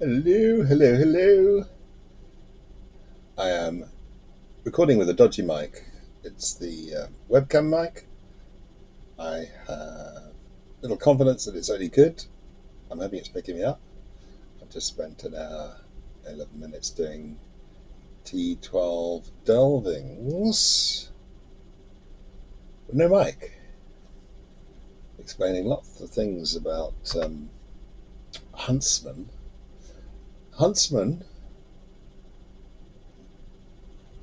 Hello, hello, hello. I am recording with a dodgy mic. It's the webcam mic. I have little confidence that it's only good. I'm hoping it's picking me up. I've just spent an hour, 11 minutes doing T12 delvings with no mic, explaining lots of things about Huntsman. Huntsman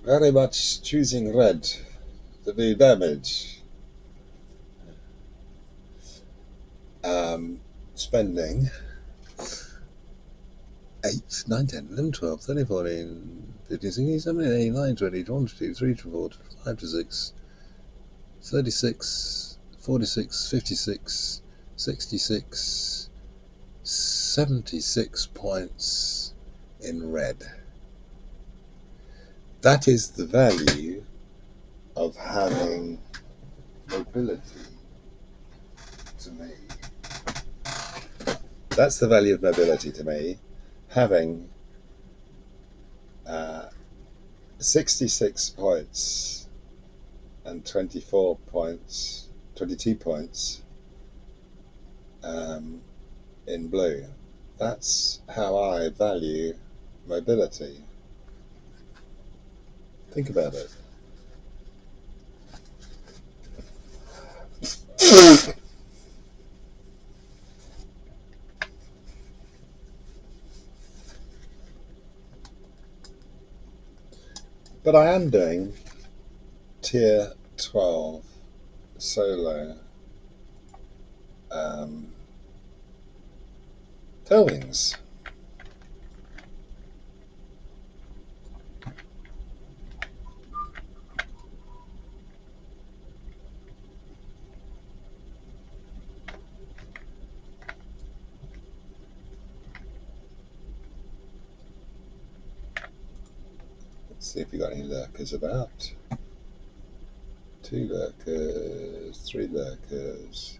very much choosing red to do damage. Spending 8, 9, 10, 11, 12, 13, 14, 15, 16, 17, 18, 19, 20, 21, 22, 23, 24, 25, 26, 36, 46, 56, 66, 76 points in red. That is the value of having mobility to me. That's the value of mobility to me. Having 66 points and 24 points, 22 points in blue. That's how I value mobility. Think about it. But I am doing tier 12 solo tailwings. Let's see if we got any lurkers about. 2 lurkers, 3 lurkers.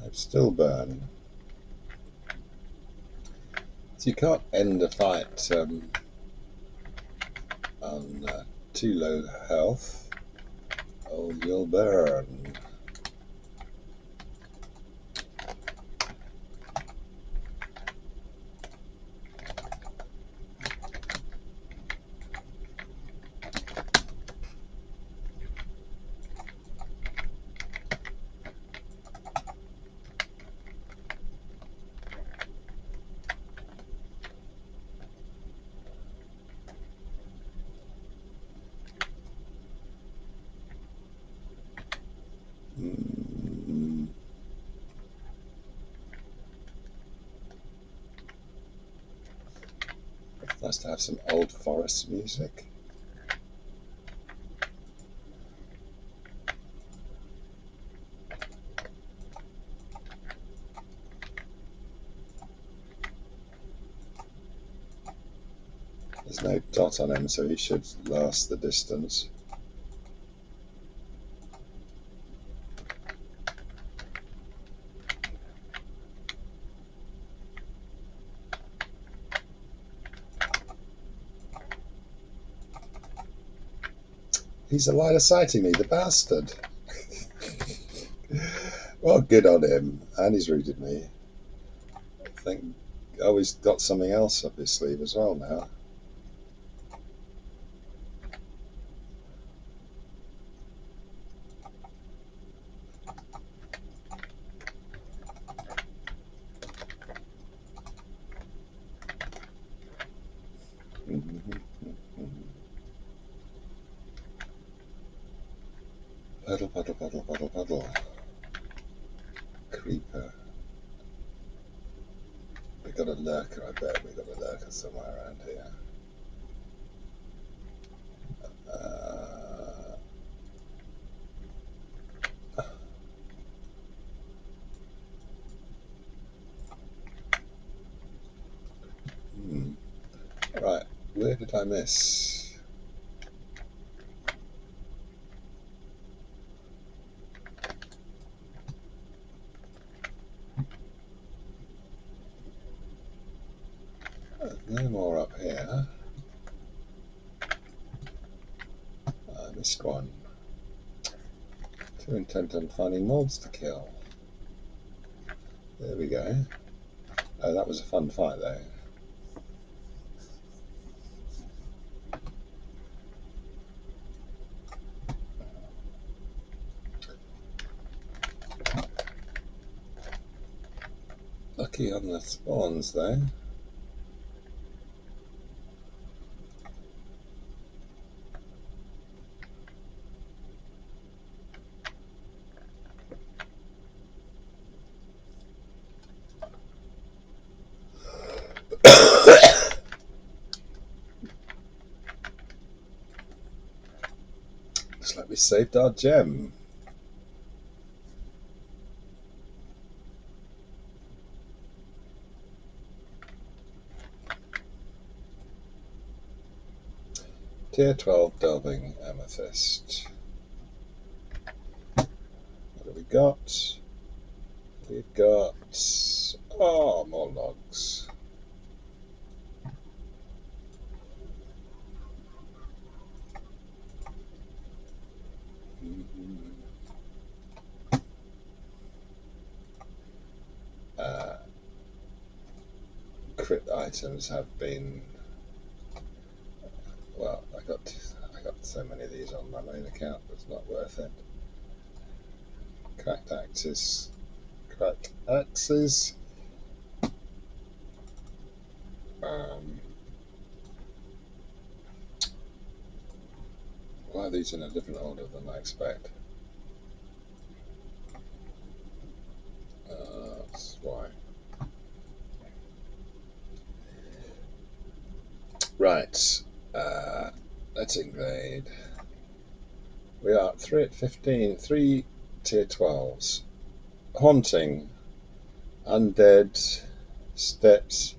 I've still burn. So you can't end a fight on too low health, or you'll burn. It's nice to have some old forest music. There's no dot on him, so he should last the distance. He's a line of sighting me, the bastard. Well, good on him. And he's rooted me. I think, oh, he's got something else up his sleeve as well now. Puddle, puddle, puddle, puddle, puddle. Creeper. We got a lurker, I bet. We got a lurker somewhere around here. did I miss? No more up here. I missed one. Too intent on finding mobs to kill. There we go. Oh, that was a fun fight though. Lucky on the spawns though. Looks like we saved our gem. Tier 12 delving amethyst. What have we got? We've got more logs. Uh, crit items have been, well, I got so many of these on my main account, but it's not worth it. Cracked axes. Cracked axes. Why are these in a different order than I expect? That's why. Right. Let's invade. We are 3 at 15. 3 tier 12s. Haunting. Undead. Steps.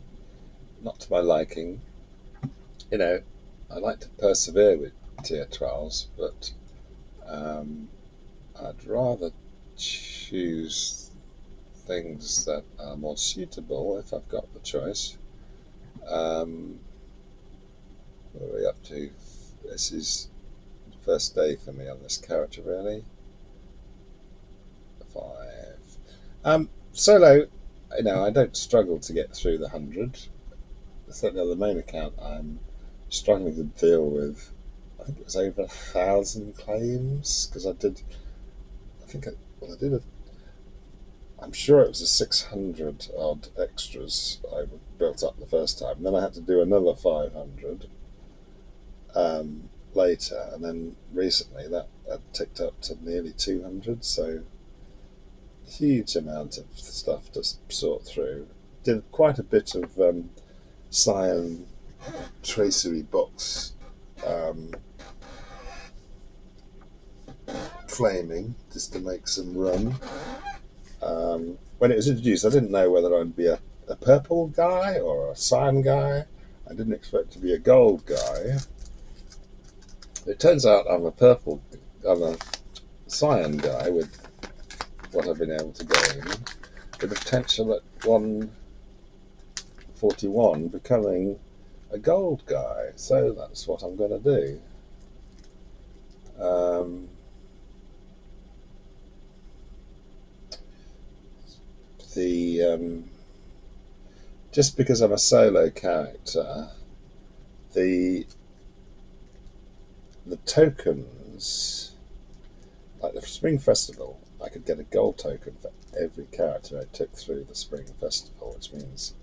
Not to my liking. You know, I like to persevere with tier 12s, but I'd rather choose things that are more suitable if I've got the choice. What are we up to? This is the first day for me on this character, really. 5. Solo, I don't struggle to get through the 100. Certainly on the main account, I'm struggling to deal with, I think it was over 1,000 claims, because I did, I think, well, I did a, I'm sure it was a 600 odd extras I built up the first time. And then I had to do another 500 later, and then recently that ticked up to nearly 200. So huge amount of stuff to sort through. Did quite a bit of cyan tracery box flaming just to make some run. When it was introduced, I didn't know whether I'd be a purple guy or a cyan guy. I didn't expect to be a gold guy. It turns out I'm a cyan guy with what I've been able to gain, with the potential at 141 becoming a gold guy. So that's what I'm going to do. The just because I'm a solo character, the tokens, like the Spring Festival, I could get a gold token for every character I took through the Spring Festival, which means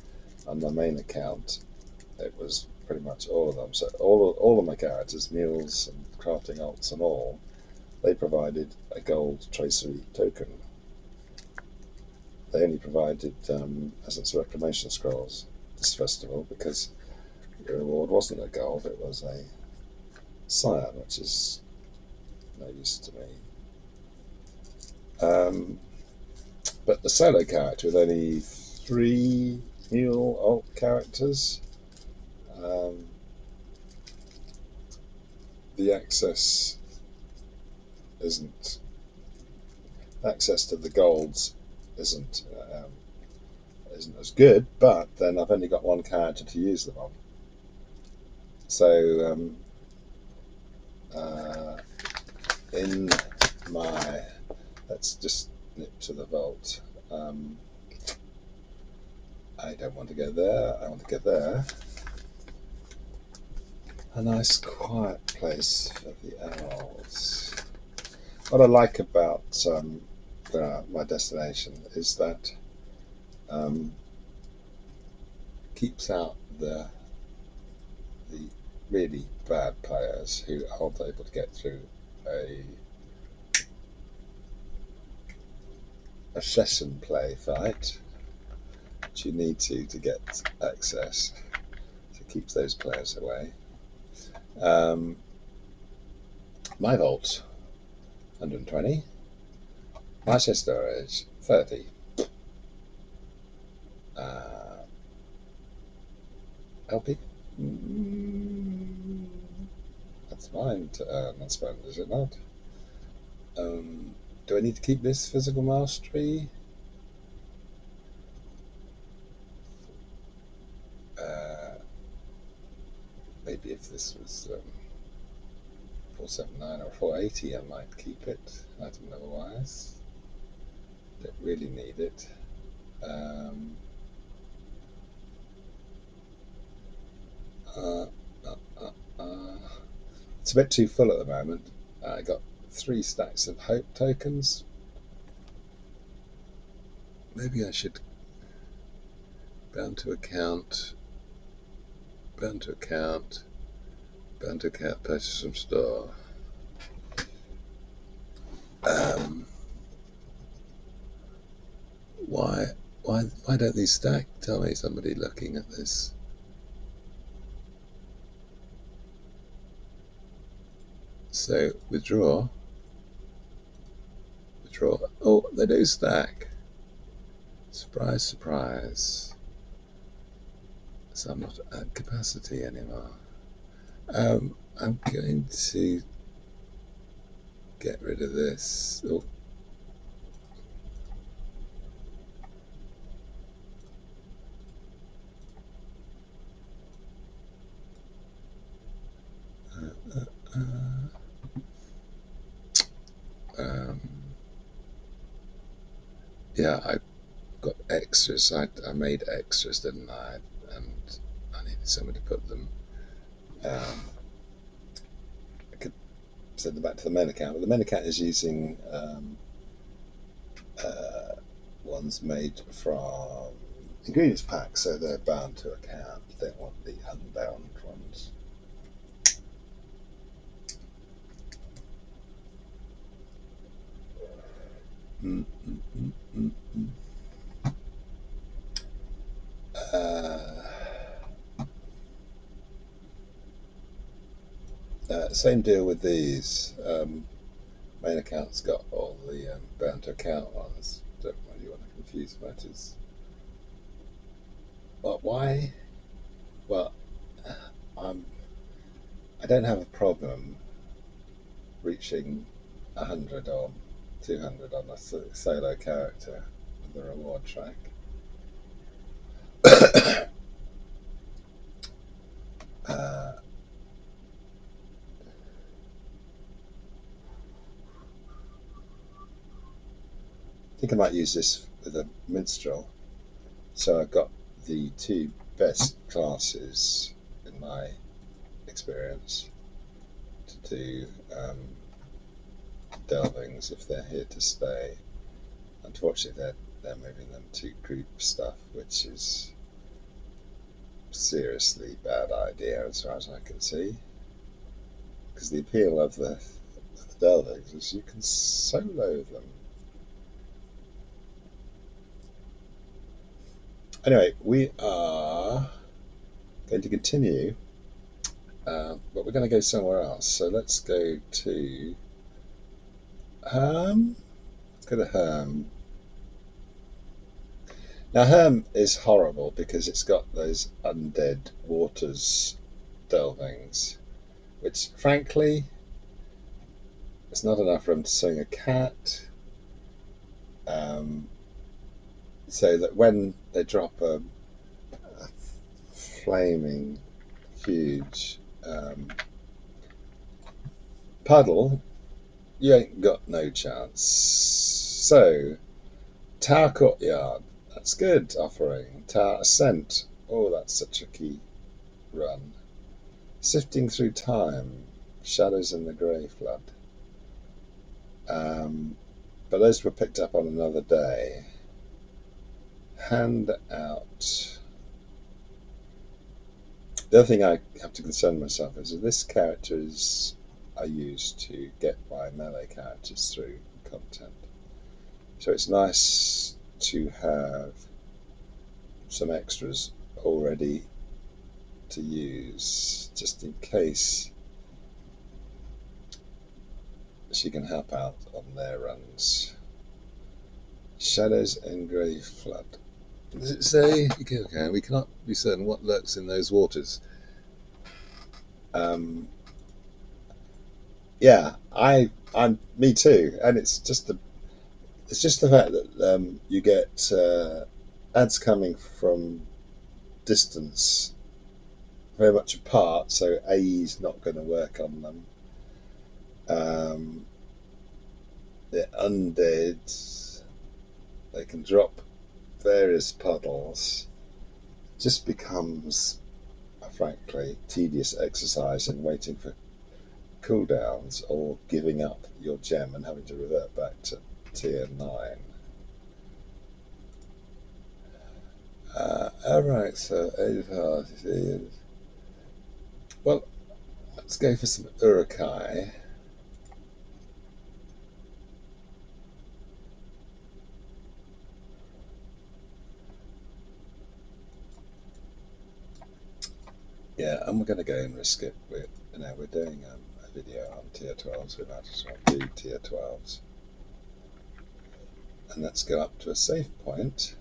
on my main account it was pretty much all of them. So all of my characters, mules and crafting alts and all, they provided a gold tracery token. They only provided Essence Reclamation Scrolls this festival because the reward wasn't a gold, it was a cyan, which is no use to me. But the solo character with only 3 mule alt characters, the isn't access to the golds isn't isn't as good, but then I've only got one character to use them on. So uh, in my, let's just nip to the vault. I don't want to go there, I want to go there. A nice quiet place for the owls. What I like about my destination is that keeps out the really bad players who aren't able to get through a session play fight, which you need to get access. So it keeps those players away. My vault, 120. My chest storage, 30. LP? That's mine to earn and spend, is it not? Do I need to keep this physical mastery? Maybe if this was 479 or 480, I might keep it. Item otherwise. Don't really need it. Um, uh, uh, uh, it's a bit too full at the moment. I got 3 stacks of hope tokens. Maybe I should bound to account, bound to account, bound to account, purchase from store. Um, why, why don't these stack? Tell me, somebody looking at this. So withdraw. Oh, they do stack. Surprise, surprise. So I'm not at capacity anymore. I'm going to get rid of this. Oh. Um, yeah, I got extras. I made extras, didn't I? And I needed somebody to put them. I could send them back to the main account, but the main account is using ones made from ingredients packs, so they're bound to account. They want the unbound ones. Mm, mm, mm, mm, mm. Same deal with these. Main account's got all the bound to account ones. Don't really want to confuse matters. But why? Well, I'm. I don't have a problem reaching 100 or 200 on a solo character with the reward track. uh, I think I might use this with a minstrel. So I've got the 2 best classes in my experience to do delvings if they're here to stay. Unfortunately, they're moving them to group stuff, which is seriously bad idea as far as I can see. Because the appeal of the delvings is you can solo them. Anyway, we are going to continue, but we're going to go somewhere else. So let's go to Herm. Let's go to Herm. Now, Herm is horrible because it's got those undead waters delvings, which frankly is not enough room to swing a cat. Um, so that when they drop a flaming huge puddle, you ain't got no chance. So, Tower Courtyard, that's good offering. Tower Ascent, oh, that's a tricky run. Sifting Through Time, Shadows in the Grey Flood. But those were picked up on another day. Hand Out. The other thing I have to concern myself is that this character is I use to get my melee characters through content. So it's nice to have some extras already to use just in case she can help out on their runs. Shadows and Grey Flood. Does it say? Okay, we cannot be certain what lurks in those waters. Yeah, me too, and it's just the fact that you get ads coming from distance, very much apart, so AE's not going to work on them. The undead, they can drop various puddles. Just becomes a frankly tedious exercise in waiting for cooldowns or giving up your gem and having to revert back to tier 9. Alright, so well, let's go for some Urukai. Yeah, and we're going to go and risk it. We're doing a video on tier 12s. We might as well do tier 12s. And let's go up to a safe point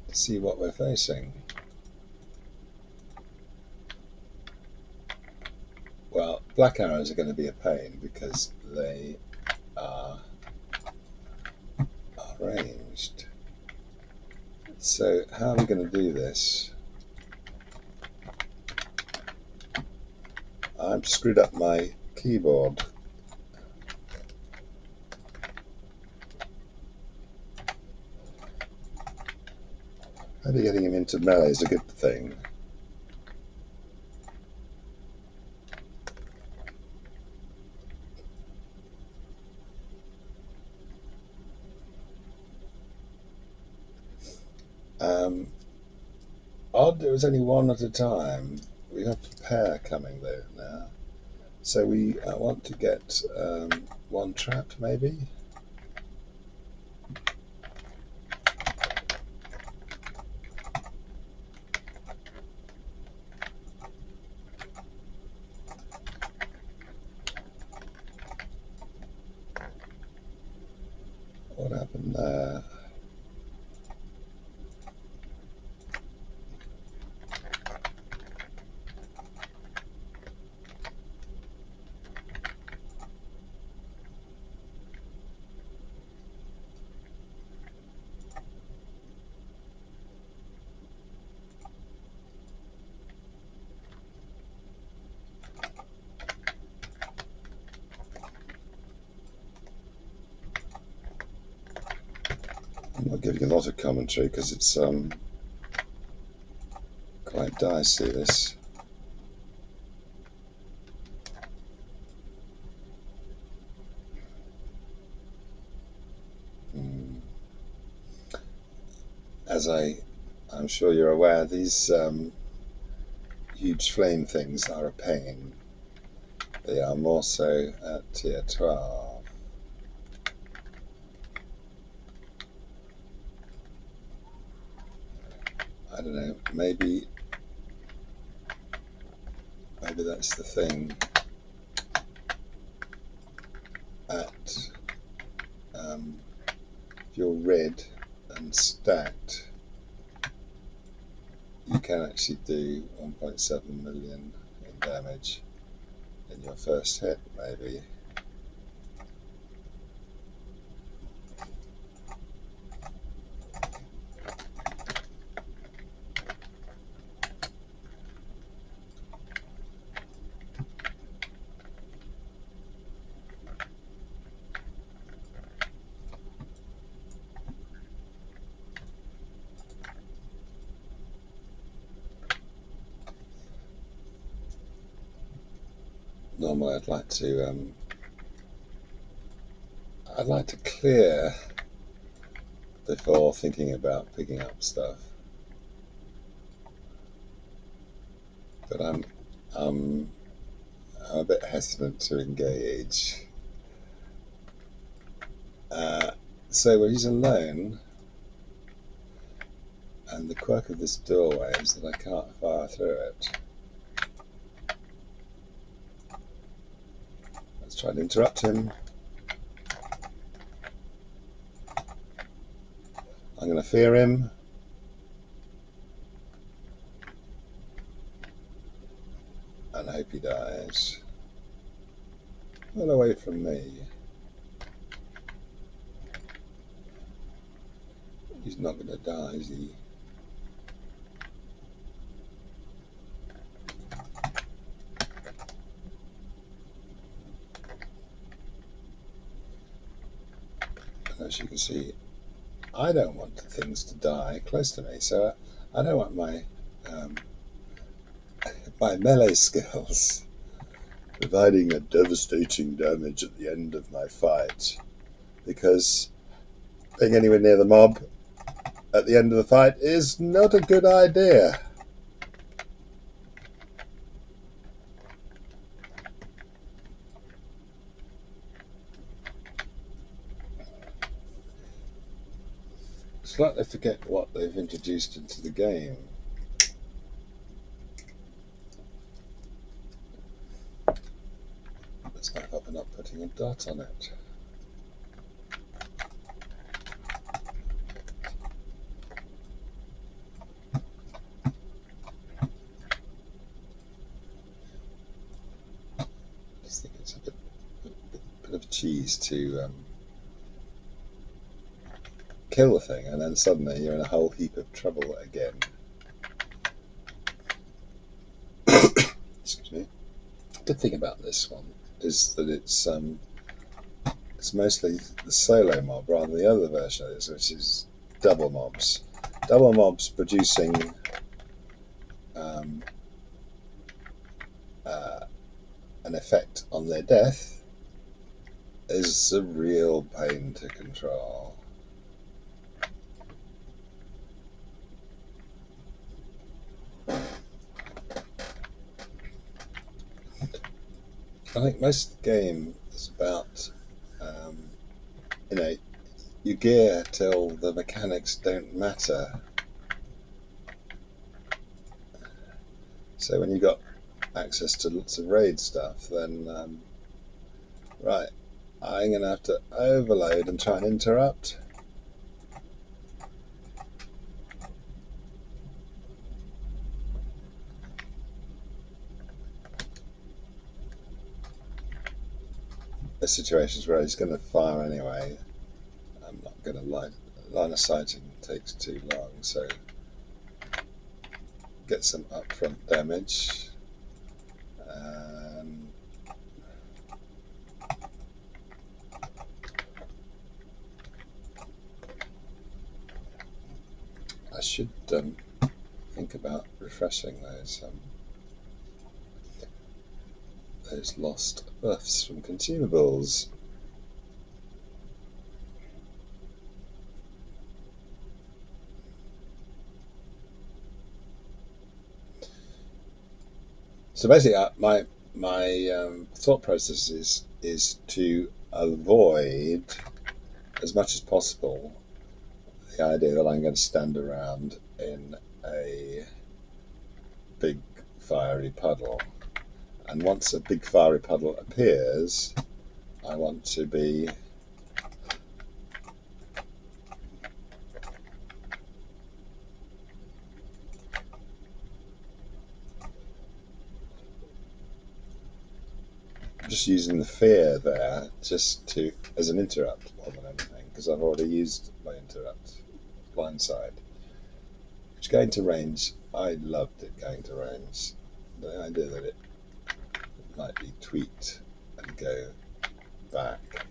to see what we're facing. Well, black arrows are going to be a pain because they are ranged. So how are we going to do this? I've screwed up my keyboard. Maybe getting him into melee is a good thing. Odd, it was only one at a time. We have a pair coming though now. So we want to get one trap maybe. What happened there? I'm not giving a lot of commentary because it's quite dicey this. As I'm sure you're aware, these huge flame things are a pain. They are more so at tier 12. I don't know, maybe that's the thing. At if you're red and stacked, you can actually do 1.7 million in damage. in your first hit, maybe. Normally I'd like to clear before thinking about picking up stuff, but I'm a bit hesitant to engage. So he's alone, and the quirk of this doorway is that I can't fire through it. Let's try and interrupt him. I'm going to fear him and hope he dies. Well, away from me. He's not going to die, is he? And as you can see, I don't want things to die close to me, so I don't want my my melee skills providing a devastating damage at the end of my fight, because being anywhere near the mob at the end of the fight is not a good idea. Slightly forget what they've introduced into the game. Let's back up and not putting a dot on it. I just think it's a bit of cheese to kill the thing, and then suddenly you're in a whole heap of trouble again. Excuse me. Good thing about this one is that it's mostly the solo mob rather than the other version of this, which is double mobs. Double mobs producing um, an effect on their death is a real pain to control. I think most of the game is about you know, you gear till the mechanics don't matter. So when you got access to lots of raid stuff, then right, I'm going to have to overload and try and interrupt. There's situations where he's going to fire anyway. I'm not going to line of sighting takes too long, so get some upfront damage. And I should think about refreshing those lost buffs from consumables. So basically, my thought process is to avoid as much as possible the idea that I'm going to stand around in a big fiery puddle. And once a big fiery puddle appears, I want to be just using the fear there just to as an interrupt more than anything, because I've already used my interrupt blindside. Which going to range, I loved it going to range. The idea that it might be tweaked and go back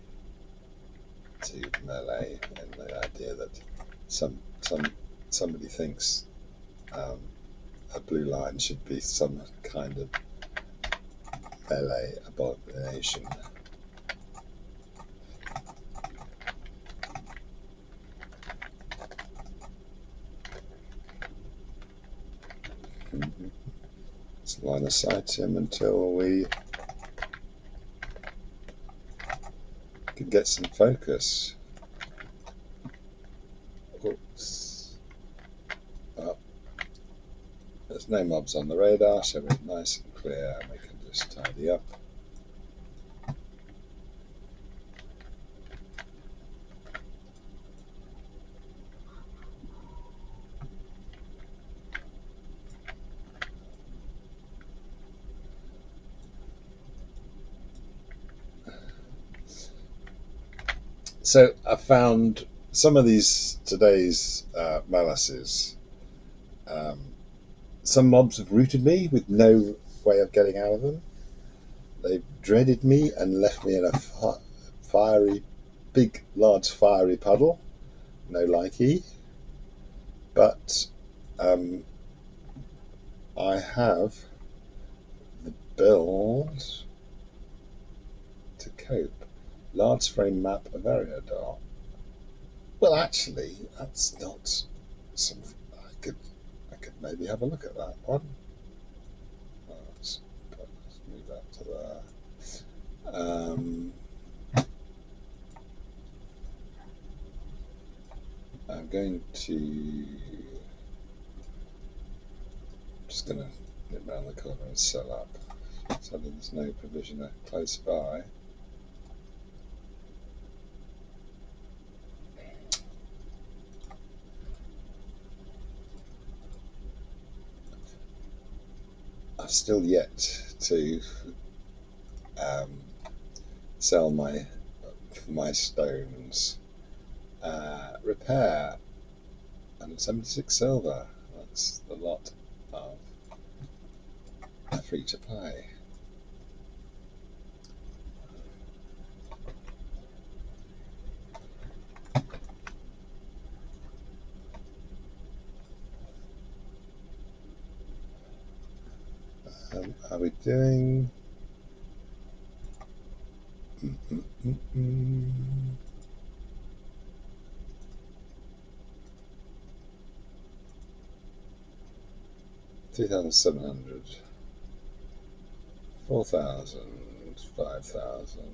to melee, and the idea that somebody thinks a blue line should be some kind of melee abomination. Let's line of sight him until we can get some focus. Oops. Oh, there's no mobs on the radar, so we're nice and clear, and we can just tidy up. So I found some of today's malices. Um, some mobs have rooted me with no way of getting out of them. They've dreaded me and left me in a fiery, big, large fiery puddle. No likey. But I have the build to cope. Large frame map of Ariador. Well, actually, that's not something I could maybe have a look at that one. Let's move that to there. I'm going to just going to nip round the corner and sell up. Sadly, there's no provisioner close by. I've still yet to sell my stones. Repair 176 silver. That's a lot of free to play. Are we doing? 2,700, 4,000, 5,000.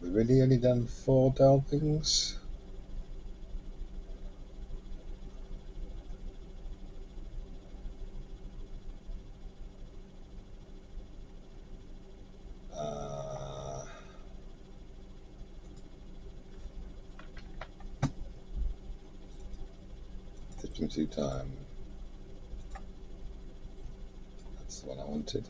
We really only done 4 delvings. Uh, 52 time. That's the one I wanted.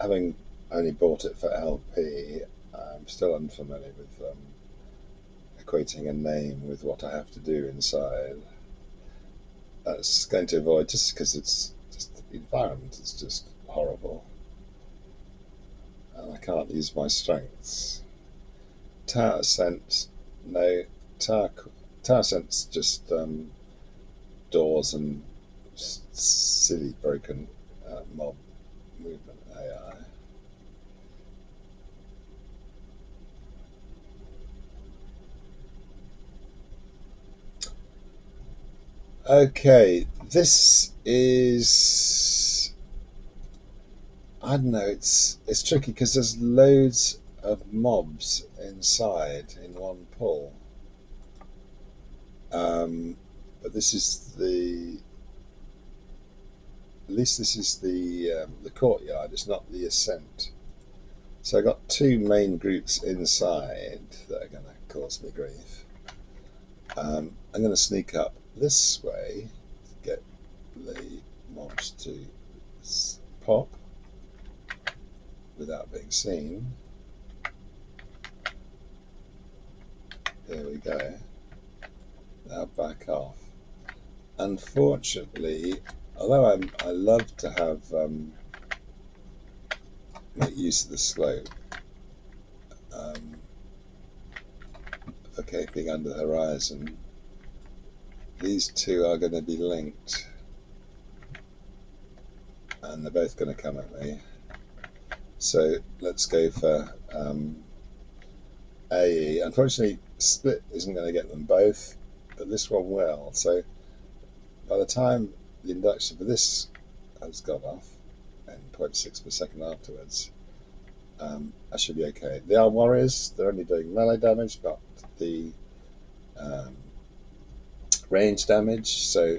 Having only bought it for LP. I'm still unfamiliar with equating a name with what I have to do inside. That's going to avoid, just because it's just the environment is just horrible, and I can't use my strengths. Tower ascent, no. Tower ascent's just doors and silly broken mob movement AI. Okay, this is, I don't know. It's tricky because there's loads of mobs inside in one pull. But this is at least this is the courtyard. It's not the ascent. So I got 2 main groups inside that are going to cause me grief. I'm going to sneak up this way to get the mobs to pop without being seen. There we go. Now back off. Unfortunately, although I love to have make use of the slope for keeping under the horizon, these two are going to be linked, and they're both going to come at me. So let's go for AE. Unfortunately, split isn't going to get them both, but this one will. So by the time the induction for this has gone off, and 0.6 per second afterwards, I should be okay. They are warriors. They're only doing melee damage, not the range damage. So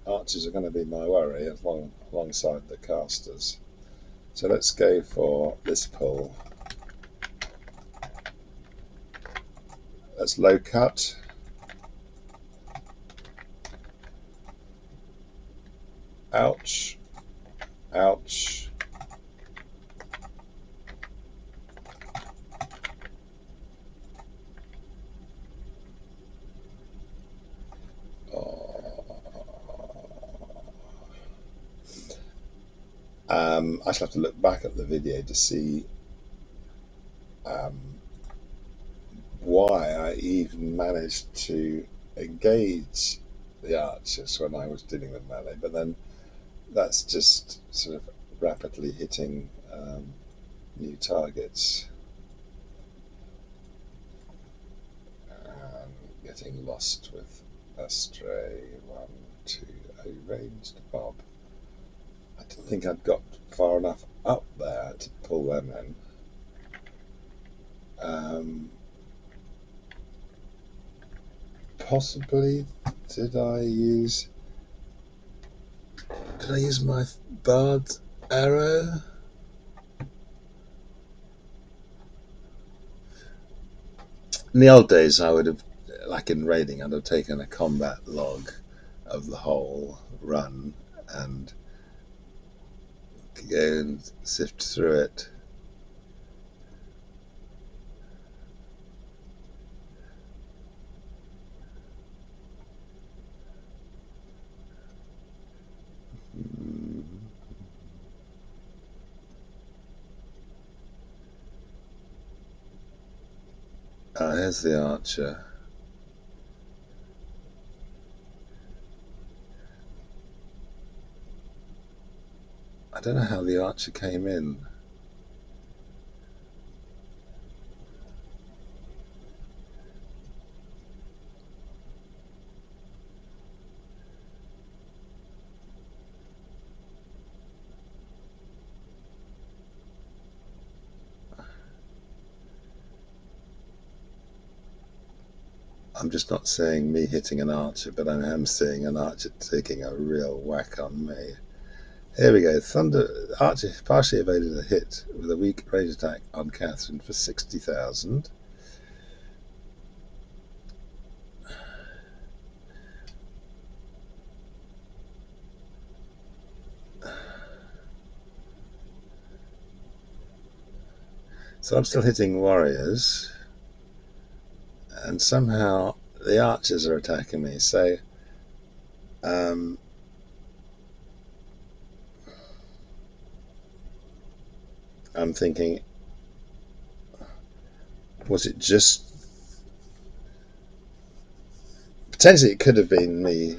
archers are going to be my worry alongside the casters. So let's go for this pull. That's low cut. Ouch. Ouch. I shall have to look back at the video to see why I even managed to engage the archers when I was dealing with melee, but then that's just sort of rapidly hitting new targets and getting lost with a stray 1, 2, a ranged mob. I didn't think I'd got far enough up there to pull them in. Possibly, did I use my bard arrow? In the old days, I would have, like in raiding, I'd have taken a combat log of the whole run and go and sift through it. Here's the archer. I don't know how the archer came in. I'm just not seeing me hitting an archer, but I am seeing an archer taking a real whack on me. Here we go. Archer partially evaded a hit with a weak range attack on Catherine for 60,000. So I'm still hitting warriors, and somehow the archers are attacking me. So I'm thinking, was it just potentially it could have been me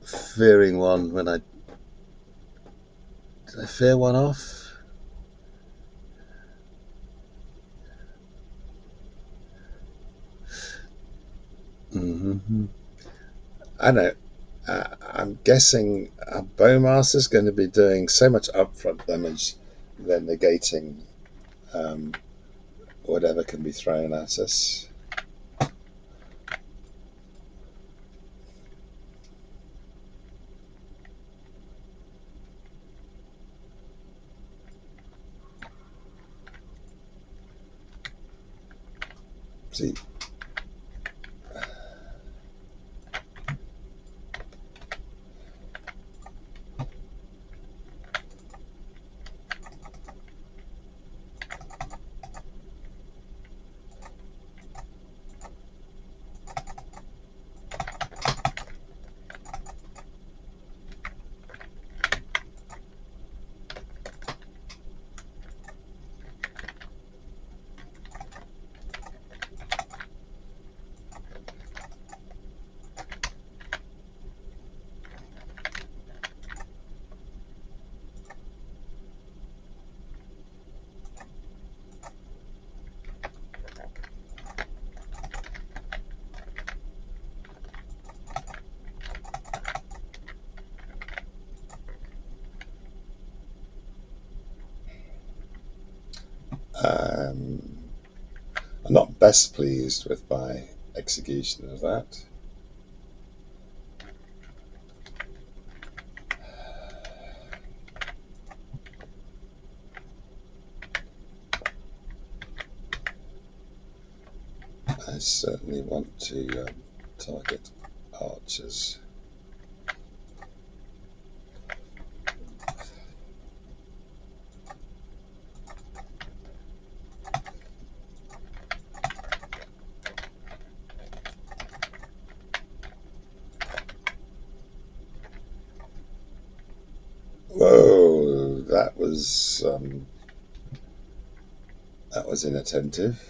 fearing one when did I fear one off? I know. I'm guessing a bowmaster's going to be doing so much upfront damage, then negating whatever can be thrown at us. See, best pleased with my execution of that. I certainly want to target archers. Whoa, that was inattentive.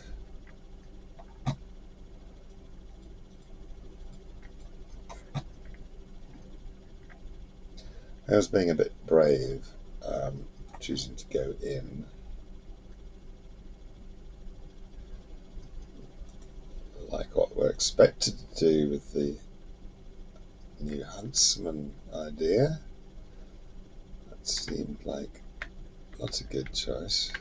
I was being a bit brave, choosing to go in. Like what we're expected to do with the new Huntsman idea. That seemed like not a good choice.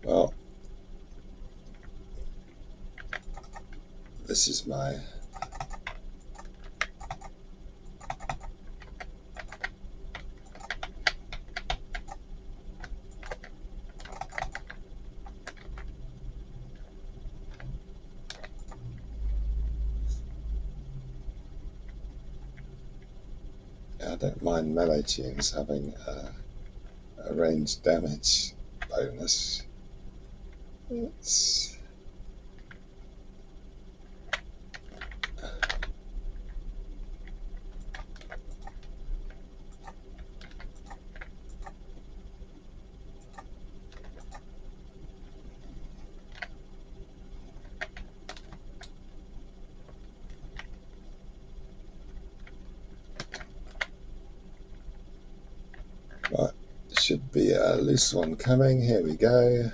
Well, this is my I don't mind melee tunes having a ranged damage bonus. It's right. Should be a loose one coming. Here we go.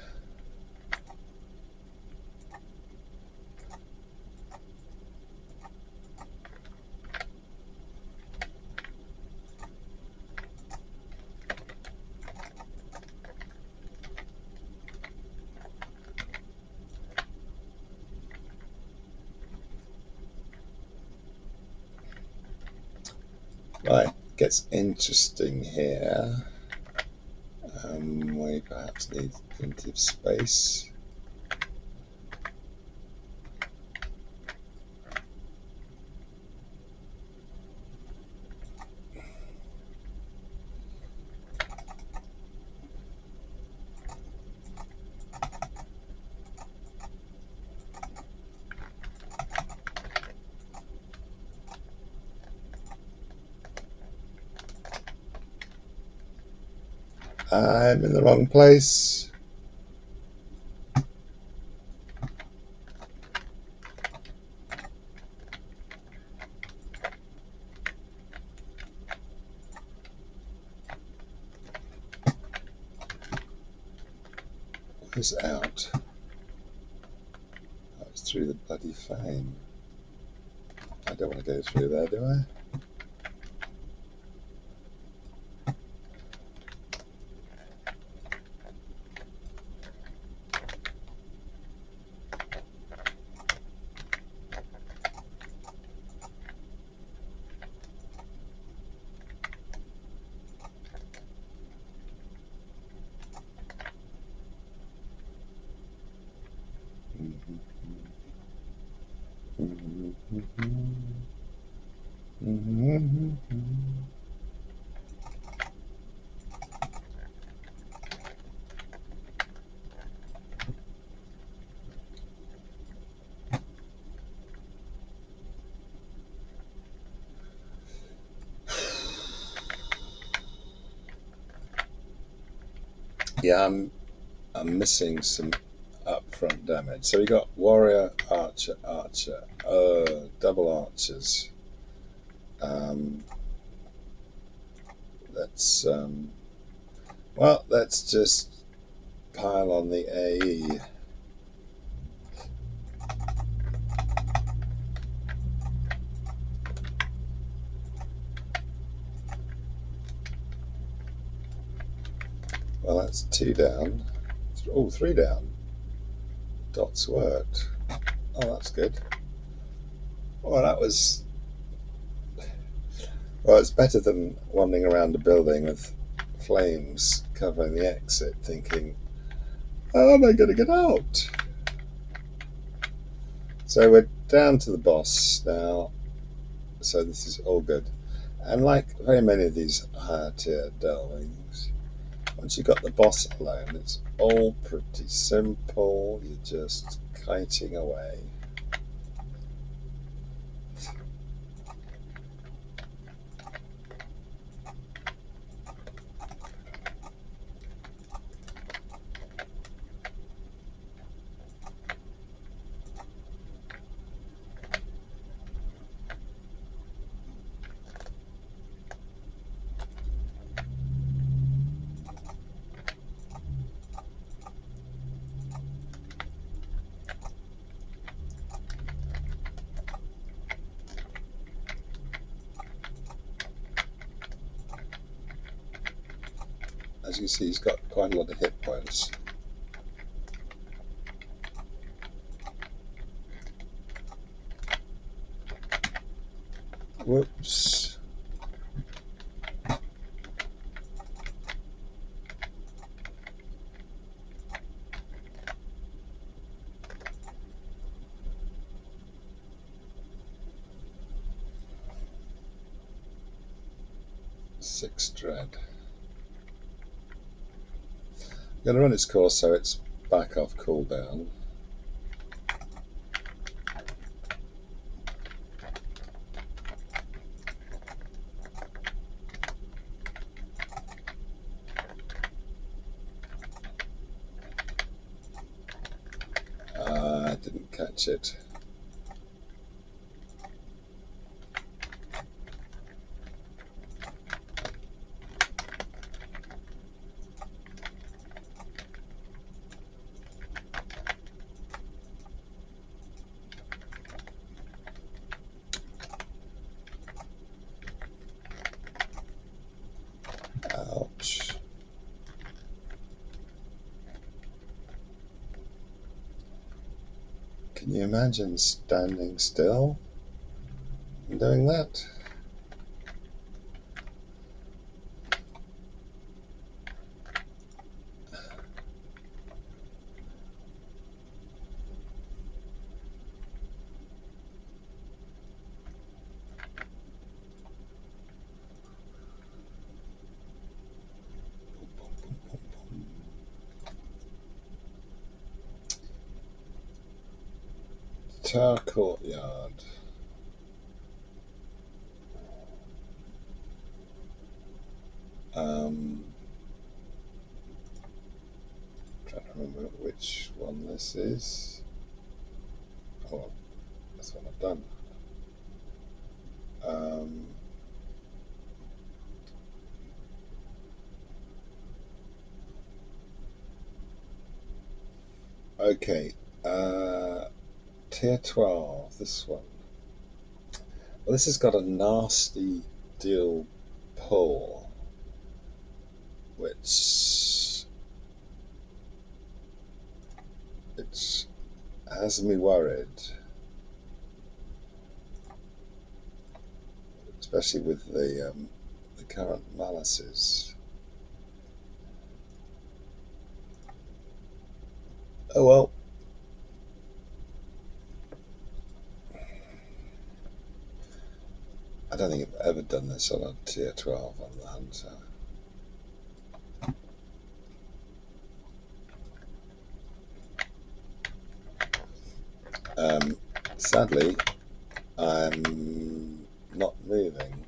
Right, gets interesting here. We perhaps need plenty of space. I'm in the wrong place. Where's out? Oh, it's through the bloody fame. I don't want to go through there, do I? Yeah, I'm missing some upfront damage. So we got warrior, archer, archer. Double archers. Um, let's well, let's just pile on the AE. Well, that's 2 down. Oh, 3 down. Dots worked. Oh, that's good. Well, that was. Well, it's better than wandering around the building with flames covering the exit, thinking, how am I going to get out? So we're down to the boss now. So this is all good. And like very many of these higher tier delvings, once you've got the boss alone, it's all pretty simple. You're just kiting away. As you see, he's got quite a lot of hit points. Whoops. Six dread. I'm going to run its course so it's back off cooldown. I didn't catch it. Ouch. Can you imagine standing still and doing that? Tower courtyard. Trying to remember which one this is. Oh, that's what I've done. Okay, tier 12, this one. Well, this has got a nasty deal pull, which has me worried, especially with the current malices. Oh well. I don't think I've ever done this on a tier 12 on the Hunter. Sadly, I'm not moving.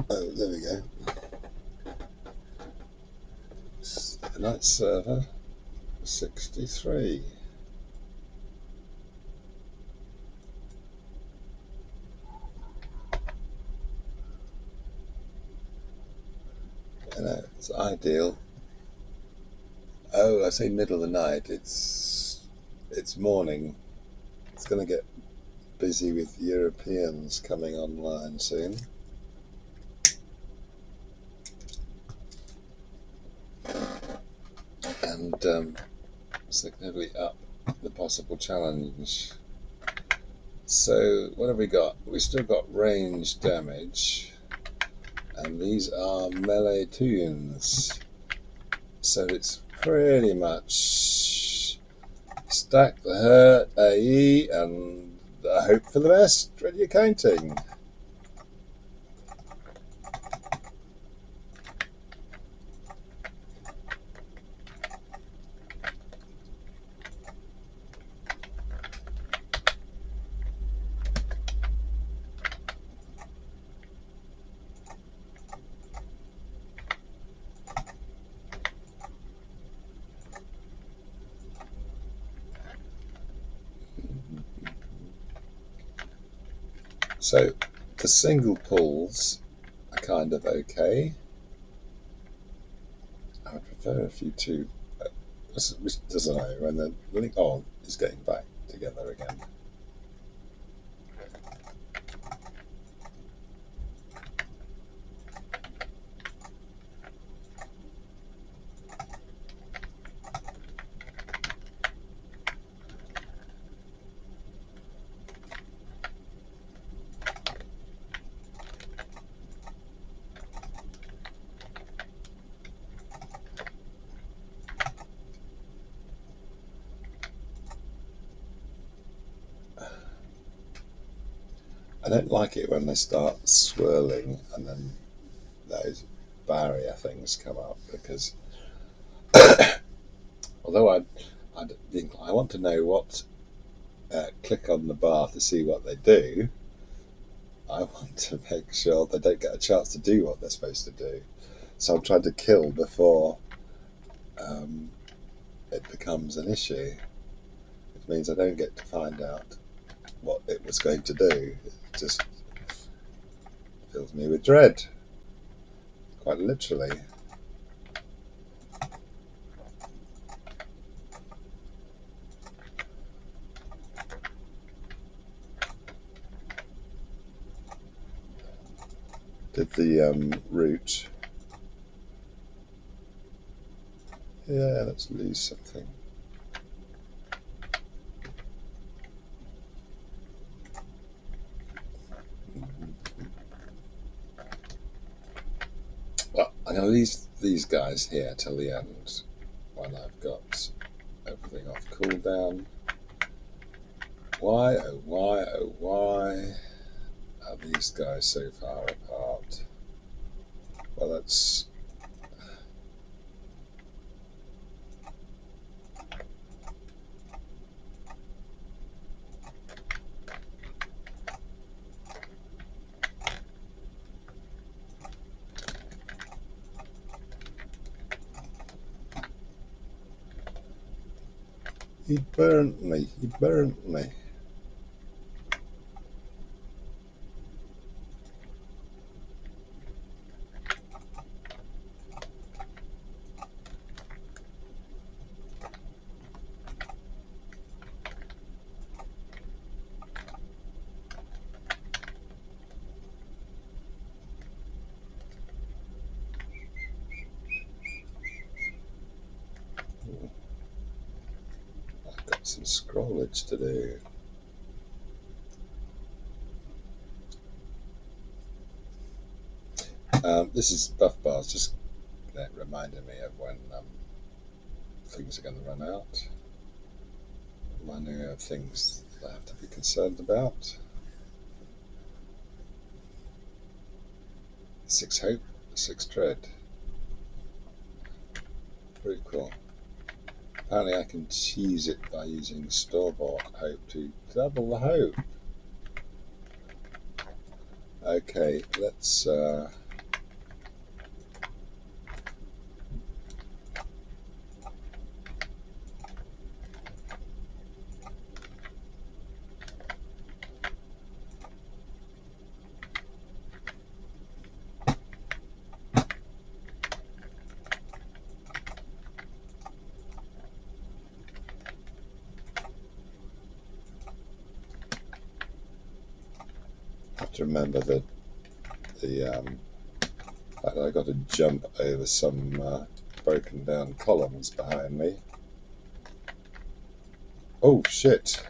Oh, there we go. Night server 63. You know, it's ideal. Oh, I say middle of the night. It's It's morning. It's going to get busy with Europeans coming online soon. And significantly up the possible challenge. So what have we got? We've still got range damage, and these are melee tunes. So it's pretty much stack the hurt, AE, and hope for the best. Ready your counting. So the single pulls are kind of okay. I would prefer if you two, which doesn't know, when the link on is getting back together again. I don't like it when they start swirling and then those barrier things come up, because although I want to know what, click on the bar to see what they do, I want to make sure they don't get a chance to do what they're supposed to do. So I'm trying to kill before it becomes an issue, which means I don't get to find out what it was going to do. It just fills me with dread, quite literally. Did the route. Yeah, let's lose something. Well, I'm going to leave these guys here till the end when I've got everything off cooldown. Why, oh why, oh why are these guys so far apart? Well, that's... He burnt me, he burnt me. I've got some scrollage to do. This is buff bars, just reminding me of when things are going to run out. Reminding me of things that I have to be concerned about. 6 hope, 6 dread. Pretty cool. Apparently I can cheese it by using store-bought hope to double the hope. Okay, let's... have to remember that the fact that I got to jump over some broken down columns behind me. Oh shit!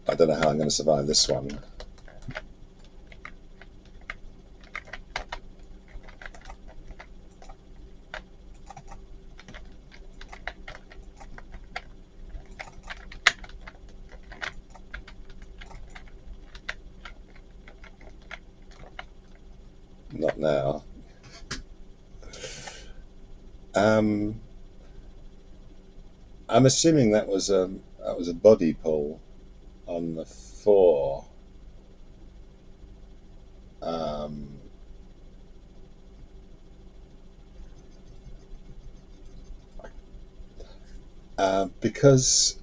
I don't know how I'm going to survive this one. Not now. I'm assuming that was a body pull on the 4. Because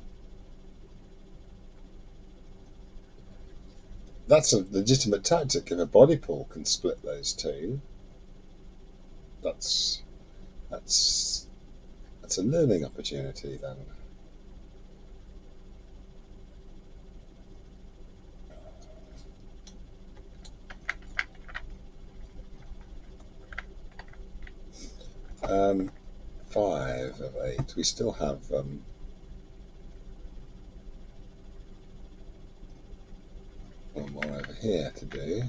that's a legitimate tactic. If a body pull can split those two, that's that's a learning opportunity then. Um, 5 of 8. We still have one more over here to do.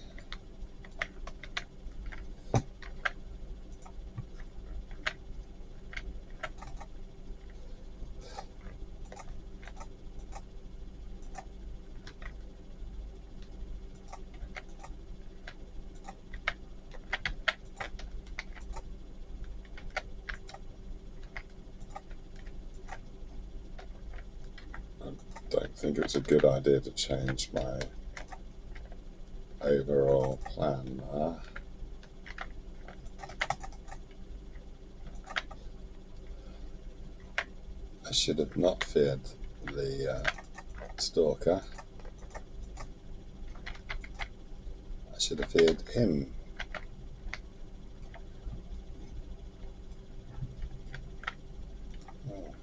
I don't think it's a good idea to change my overall plan there. I should have not feared the stalker. I should have feared him. Oh,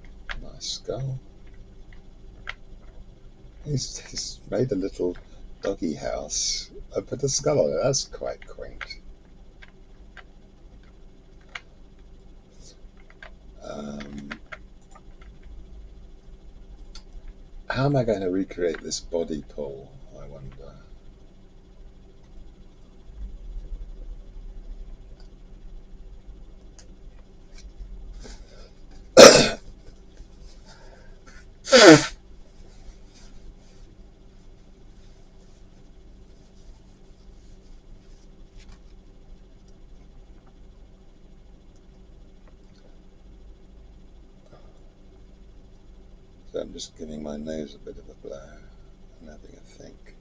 nice skull. He's made a little doggy house. I put a skull on it. That's quite quaint. How am I going to recreate this body pull, I wonder? So I'm just giving my nose a bit of a blow and having a think.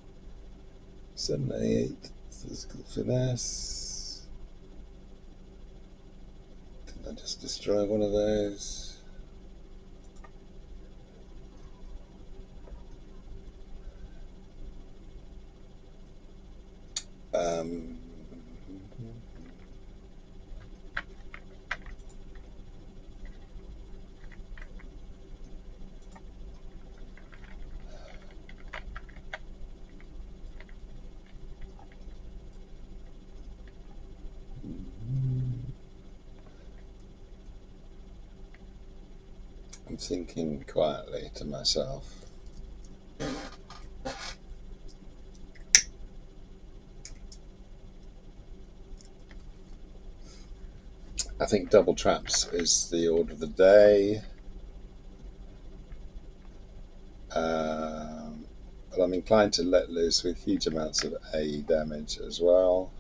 788 physical finesse. Did I just destroy one of those? Um, I'm thinking quietly to myself. I think double traps is the order of the day. But I'm inclined to let loose with huge amounts of AE damage as well.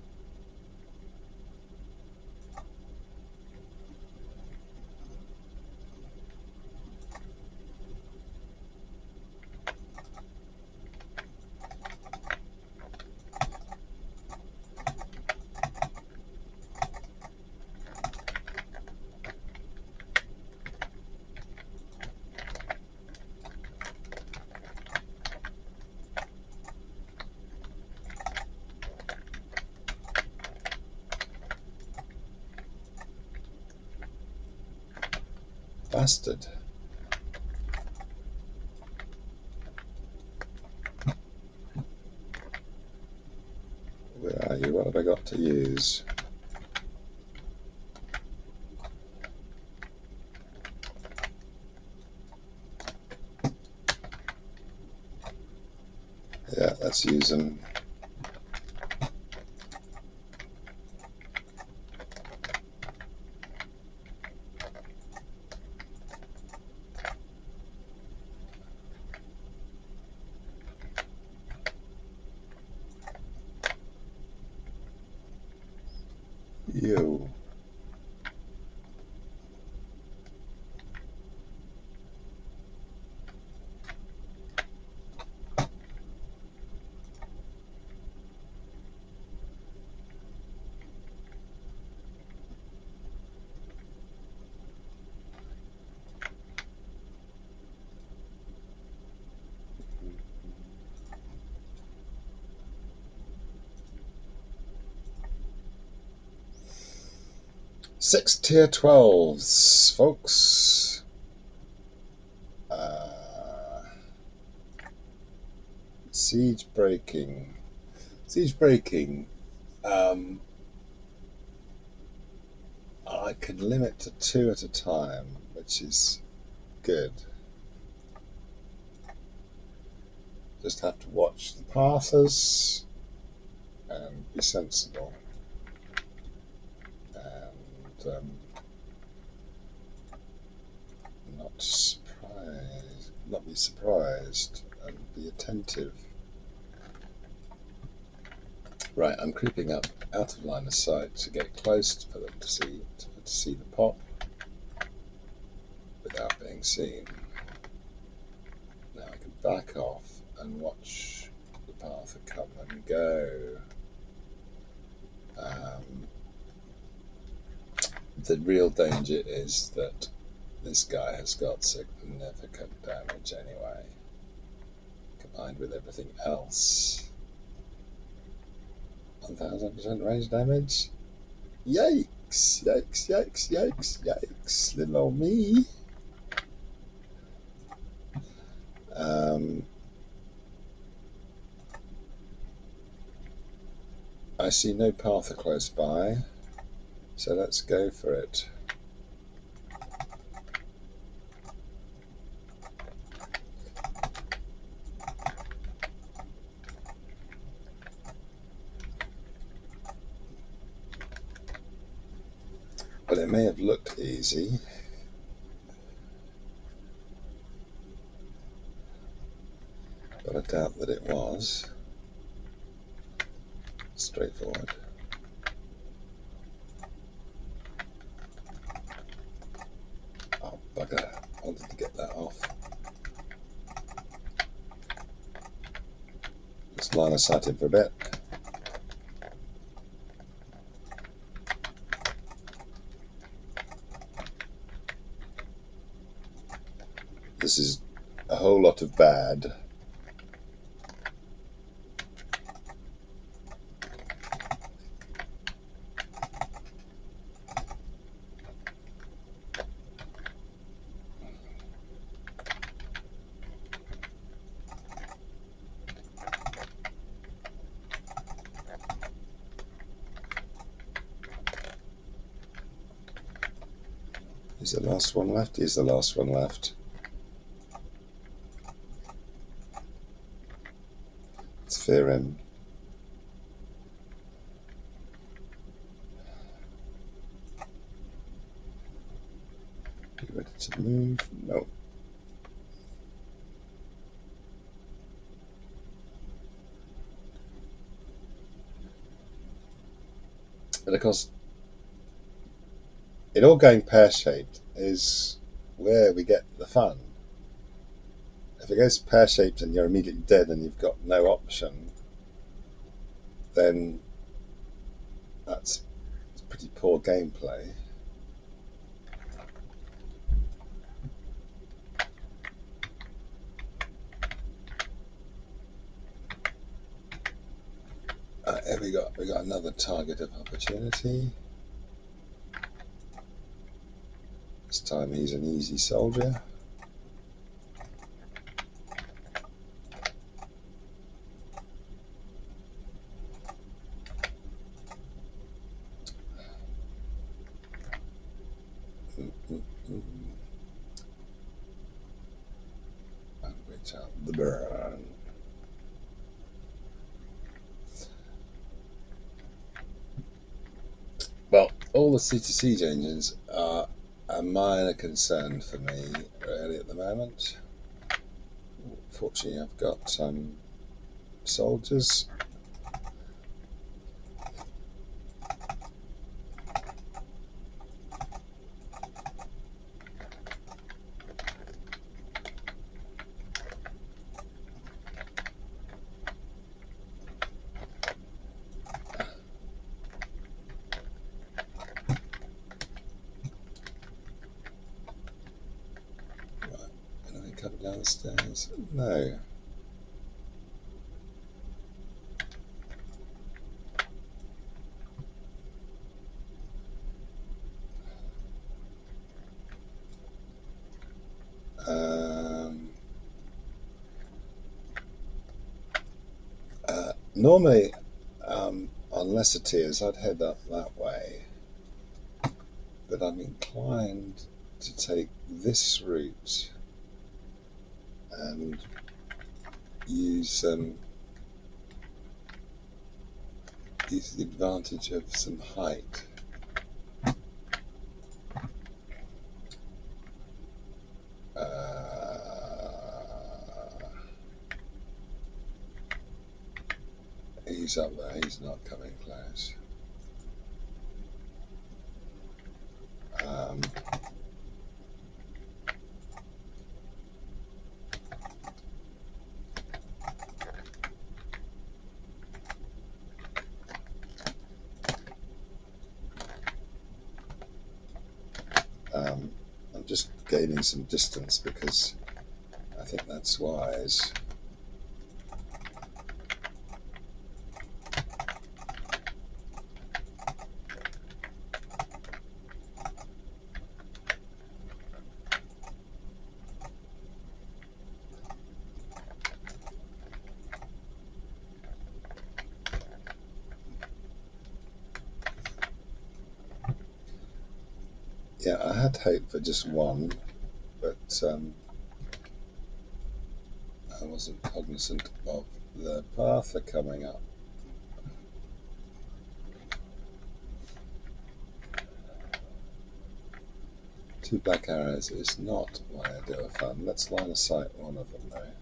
Bastard. Where are you? What have I got to use? Yeah, let's use them. You. Six tier 12s, folks. Siege breaking. Siege breaking. I can limit to 2 at a time, which is good. Just have to watch the pathers and be sensible. And not be surprised, and be attentive. Right, I'm creeping up out of line of sight to get close for them to see the pop without being seen. Now I can back off and watch the path come and go. The real danger is that this guy has got significant damage anyway, combined with everything else. 1000% range damage? Yikes, yikes, yikes, yikes, yikes, little old me. I see no path close by, so let's go for it. But it may have looked easy. But I doubt that it was. Straightforward. Oh, bugger. I wanted to get that off. Just line of sight in for a bit. This is a whole lot of bad. Is the last one left? Is the last one left? Let's fear him. You ready to move? No. And of course, it all going pear-shaped is where we get the fun. If it goes pear-shaped and you're immediately dead and you've got no option, then that's pretty poor gameplay. Here we got another target of opportunity. This time he's an easy soldier. And wait out the burn. Well, all the CTC engines are a minor concern for me really at the moment. Fortunately, I've got some soldiers. Anything coming down the stairs? No. Normally, on lesser tiers, I'd head up that way, but I'm inclined to take this route and use the advantage of some height. He's up there, he's not coming close. I'm just gaining some distance because I think that's wise. Yeah, I had hoped for just one, but I wasn't cognizant of the path they're coming up. Two black arrows is not my idea of fun. Let's line of sight one of them though.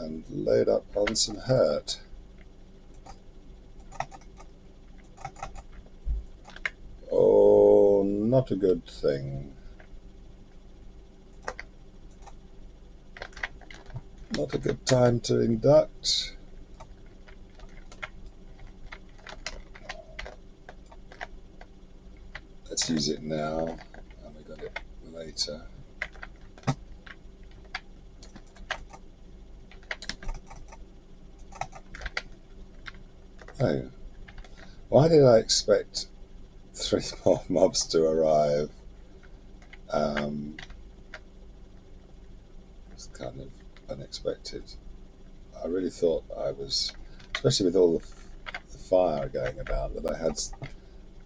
And load up on some hurt. Oh, not a good thing. Not a good time to induct. Let's use it now, and we got it later. Oh, why did I expect 3 more mobs to arrive? It's kind of unexpected. I really thought I was, especially with all the fire going about, that I had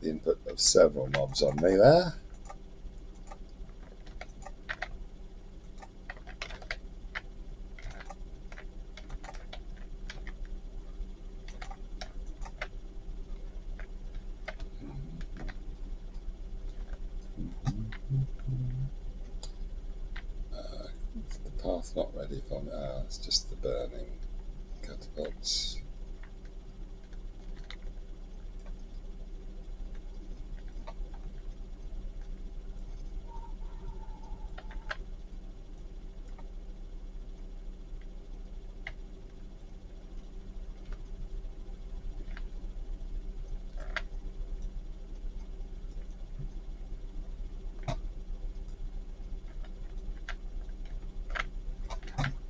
the input of several mobs on me there. The path not ready for me. It's just the burning catapults.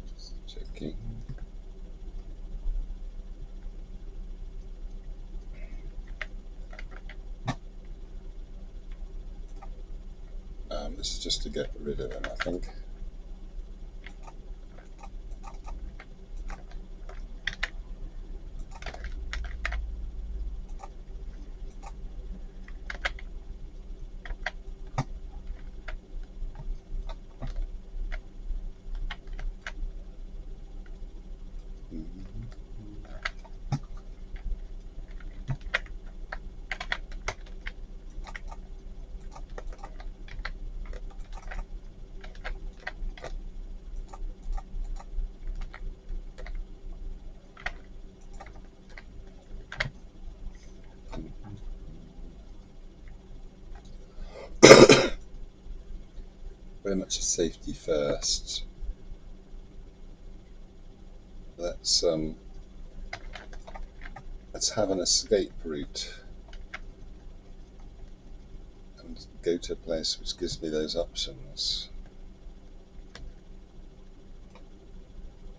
Just checking. This is just to get rid of him, I think. Very much a safety first. Let's have an escape route and go to a place which gives me those options.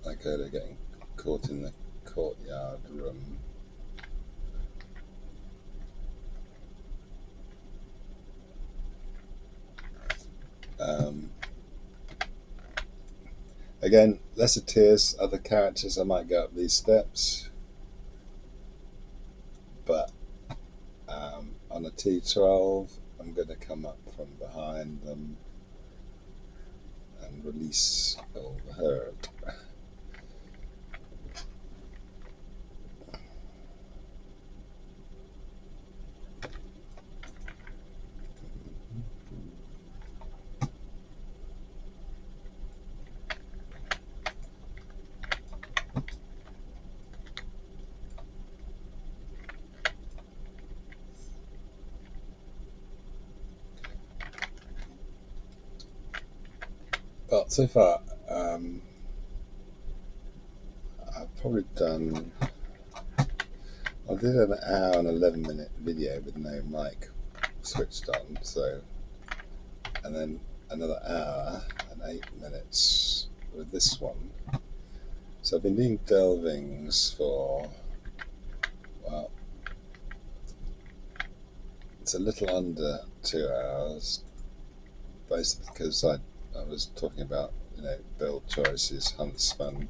Like earlier, getting caught in the courtyard room. Again, lesser tiers, other characters, I might go up these steps, but on a T12, I'm going to come up from behind them and release all the herd. But so far, I've probably done. I did an hour and 11-minute video with no mic switched on, so, and then another hour and 8 minutes with this one. So I've been doing delvings for, well, it's a little under 2 hours, basically because I was talking about, build choices, Huntsman.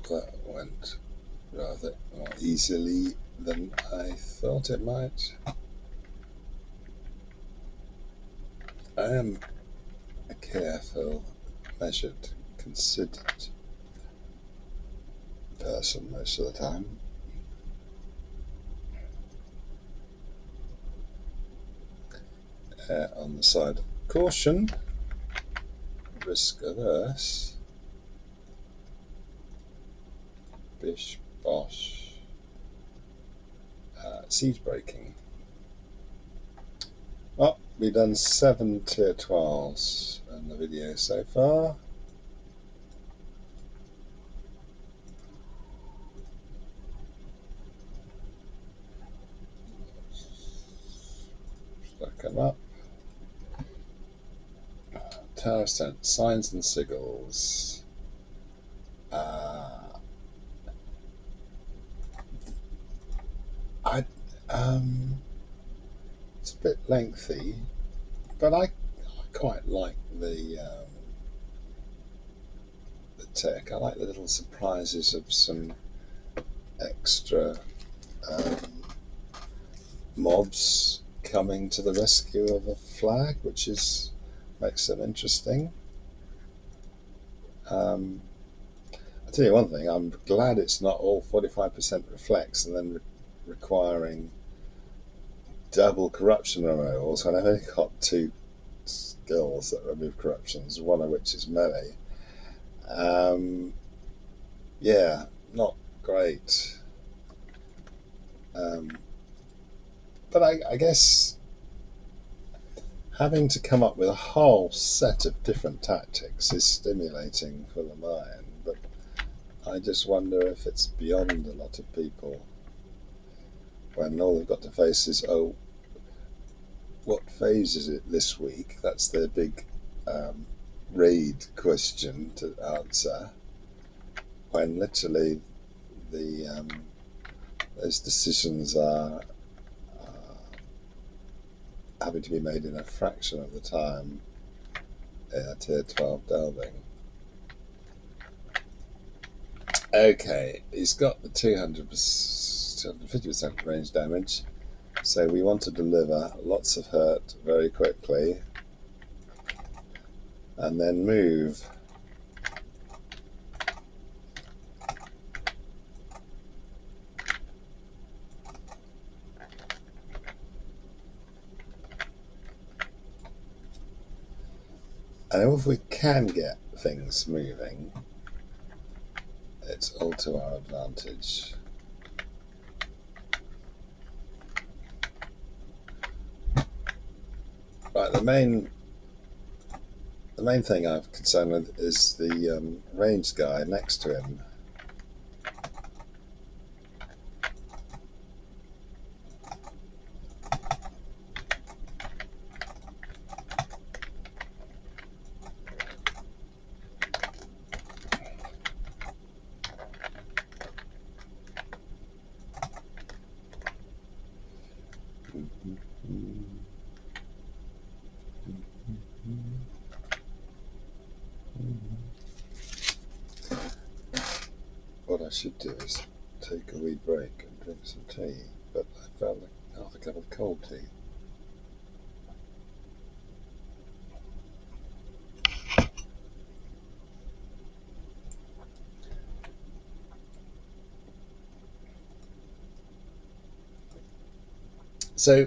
That went rather more easily than I thought it might. I am a careful, measured, considered person most of the time. On the side of caution, risk averse, bish bosh, siege breaking. Well, we've done 7 tier 12s in the video so far. Stack them up. Tower Ascent, signs and sigils. It's a bit lengthy, but I quite like the tech. I like the little surprises of some extra mobs coming to the rescue of a flag, which makes them interesting. I'll tell you one thing, I'm glad it's not all 45% reflex and then requiring double corruption removals when I've only got 2 skills that remove corruptions, one of which is melee. Yeah, not great. But I guess having to come up with a whole set of different tactics is stimulating for the mind, but I just wonder if it's beyond a lot of people when all they've got to face is, oh, what phase is it this week? That's their big raid question to answer, when literally the those decisions are having to be made in a fraction of the time in a tier 12 delving. Okay, he's got the 250% range damage, so we want to deliver lots of hurt very quickly and then move. And if we can get things moving, it's all to our advantage. Right, the main thing I'm concerned with is the range guy next to him. What I should do is take a wee break and drink some tea, but I felt like half a cup of cold tea. So,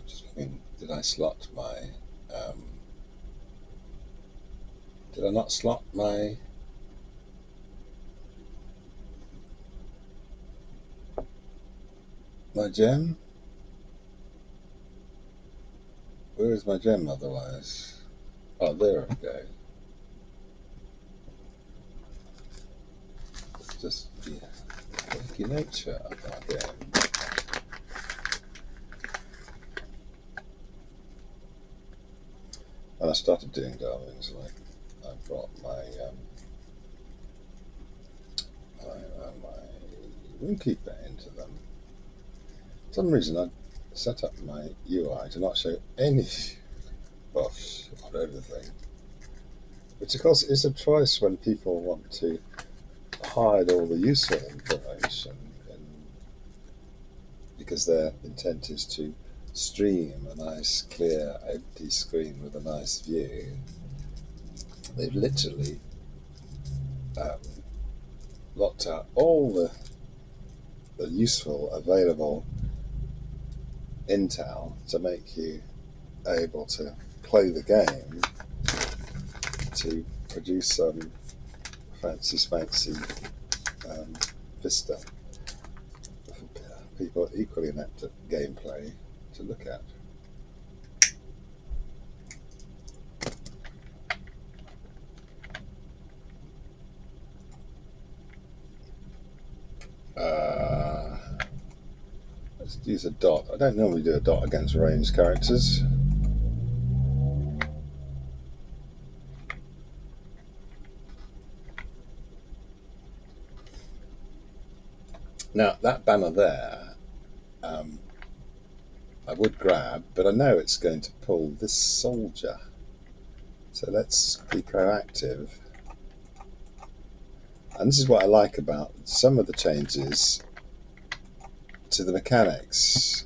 just looking, did I slot my? Did I not slot my? My gem? Where is my gem otherwise? Oh, there we go. Just the quirky nature of our game. And I started doing delvings, like I brought my my roomkeeper into them. For some reason, I set up my UI to not show any buffs or anything, which of course is a choice when people want to hide all the useful information because their intent is to stream a nice clear empty screen with a nice view. They've literally um, locked out all the useful available intel to make you able to play the game, to produce some fancy um, vista for people equally inept at gameplay to look at. Uh, let's use a dot. I don't normally do a dot against ranged characters. Now, that banner there, I would grab, but I know it's going to pull this soldier. So let's be proactive. And this is what I like about some of the changes to the mechanics.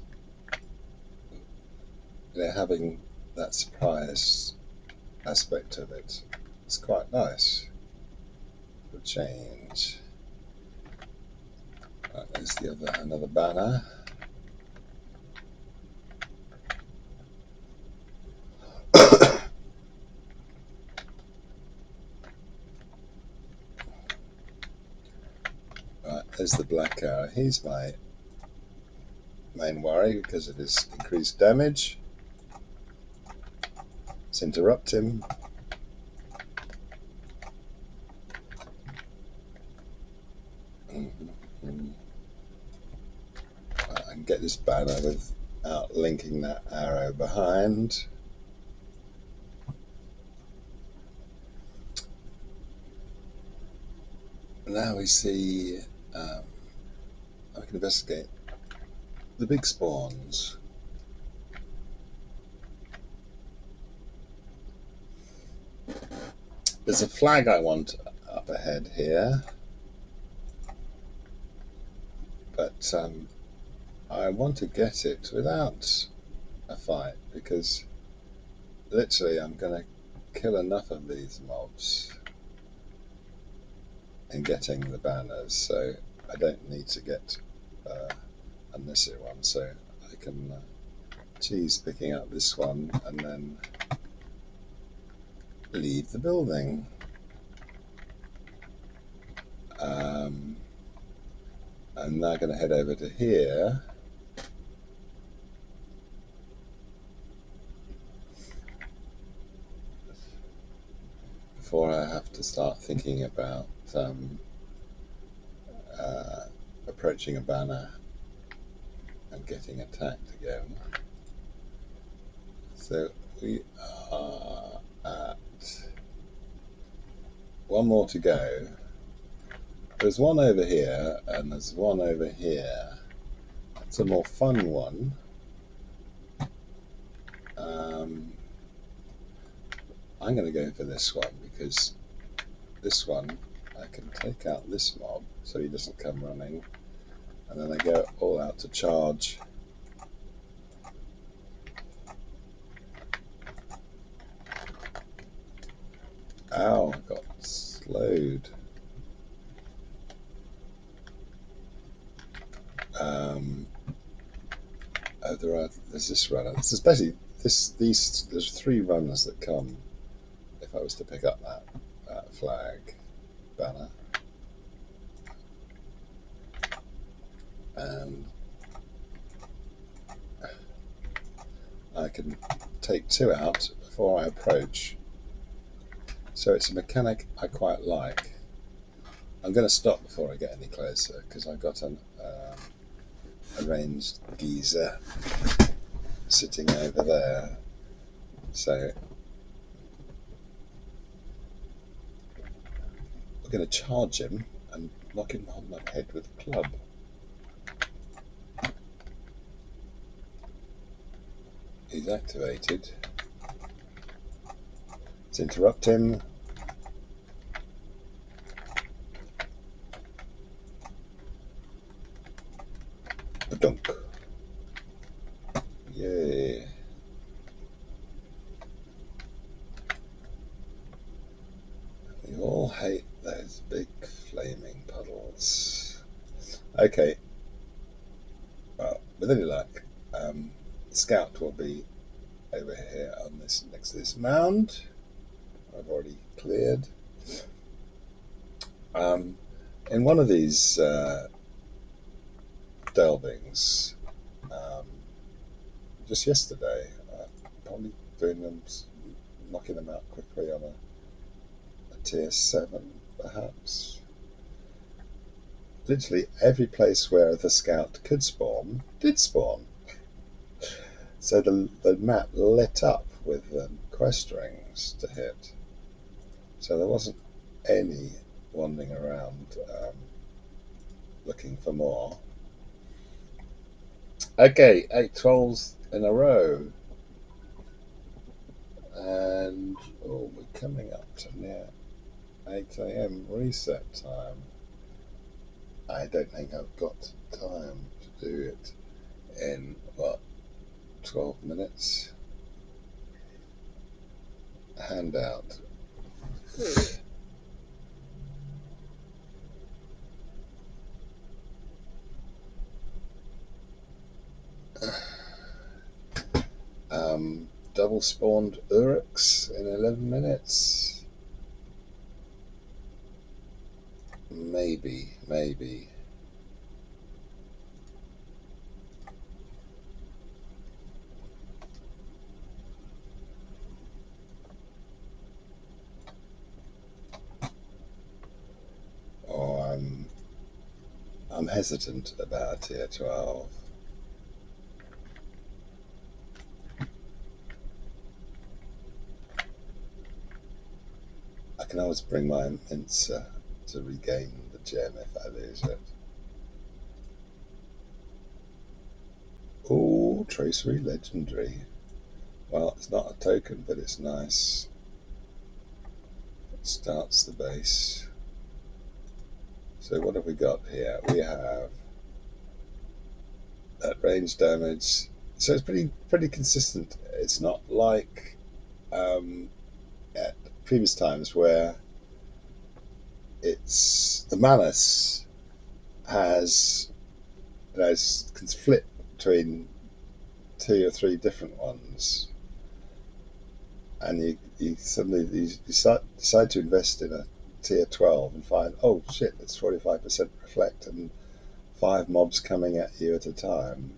Having that surprise aspect of it. It's quite nice for a change. Right, there's another banner. Right, there's the black arrow. He's my main worry because of his increased damage. Let's interrupt him. I can get this banner without linking that arrow behind. Now we see, I can investigate the big spawns. There's a flag I want up ahead here, but I want to get it without a fight, because literally I'm going to kill enough of these mobs in getting the banners, so I don't need to get unnecessary ones. So I can choose picking up this one and then leave the building. I'm now going to head over to here. Before I have to start thinking about approaching a banner and getting attacked again. So we are at one more to go. There's one over here and there's one over here. It's a more fun one. I'm going to go for this one, because this one I can take out this mob so he doesn't come running, and then I go all out to charge. Ow, I got slowed. There's this runner. This is basically there's 3 runners that come if I was to pick up that flag banner, and I can take 2 out before I approach. So it's a mechanic I quite like. I'm going to stop before I get any closer, because I've got an ranged geezer sitting over there. So we're going to charge him and knock him on the head with a club. He's activated. Let's interrupt him. Dunk. Yay. We all hate those big flaming puddles. Okay. Well, with any luck, the scout will be over here on this, next to this mound I've already cleared. In one of these delvings, just yesterday, probably doing them, knocking them out quickly on a tier 7, perhaps. Literally every place where the scout could spawn did spawn. So the map lit up with quest rings to hit. So there wasn't any wandering around looking for more. Okay, 8 trolls in a row. And we're coming up to near 8 AM reset time. I don't think I've got time to do it in, 12 minutes? Handout. Double spawned Uruks in 11 minutes? Maybe. Or I'm hesitant about tier 12. I can always bring my Mincer to regain the gem if I lose it. Oh, tracery legendary. Well, it's not a token, but it's nice. It starts the base. So what have we got here? We have that range damage. So it's pretty consistent. It's not like at previous times where it's the malice has can flip between 2 or 3 different ones, and you suddenly decide to invest in a tier 12 and find, oh shit, it's 45% reflect and 5 mobs coming at you at a time.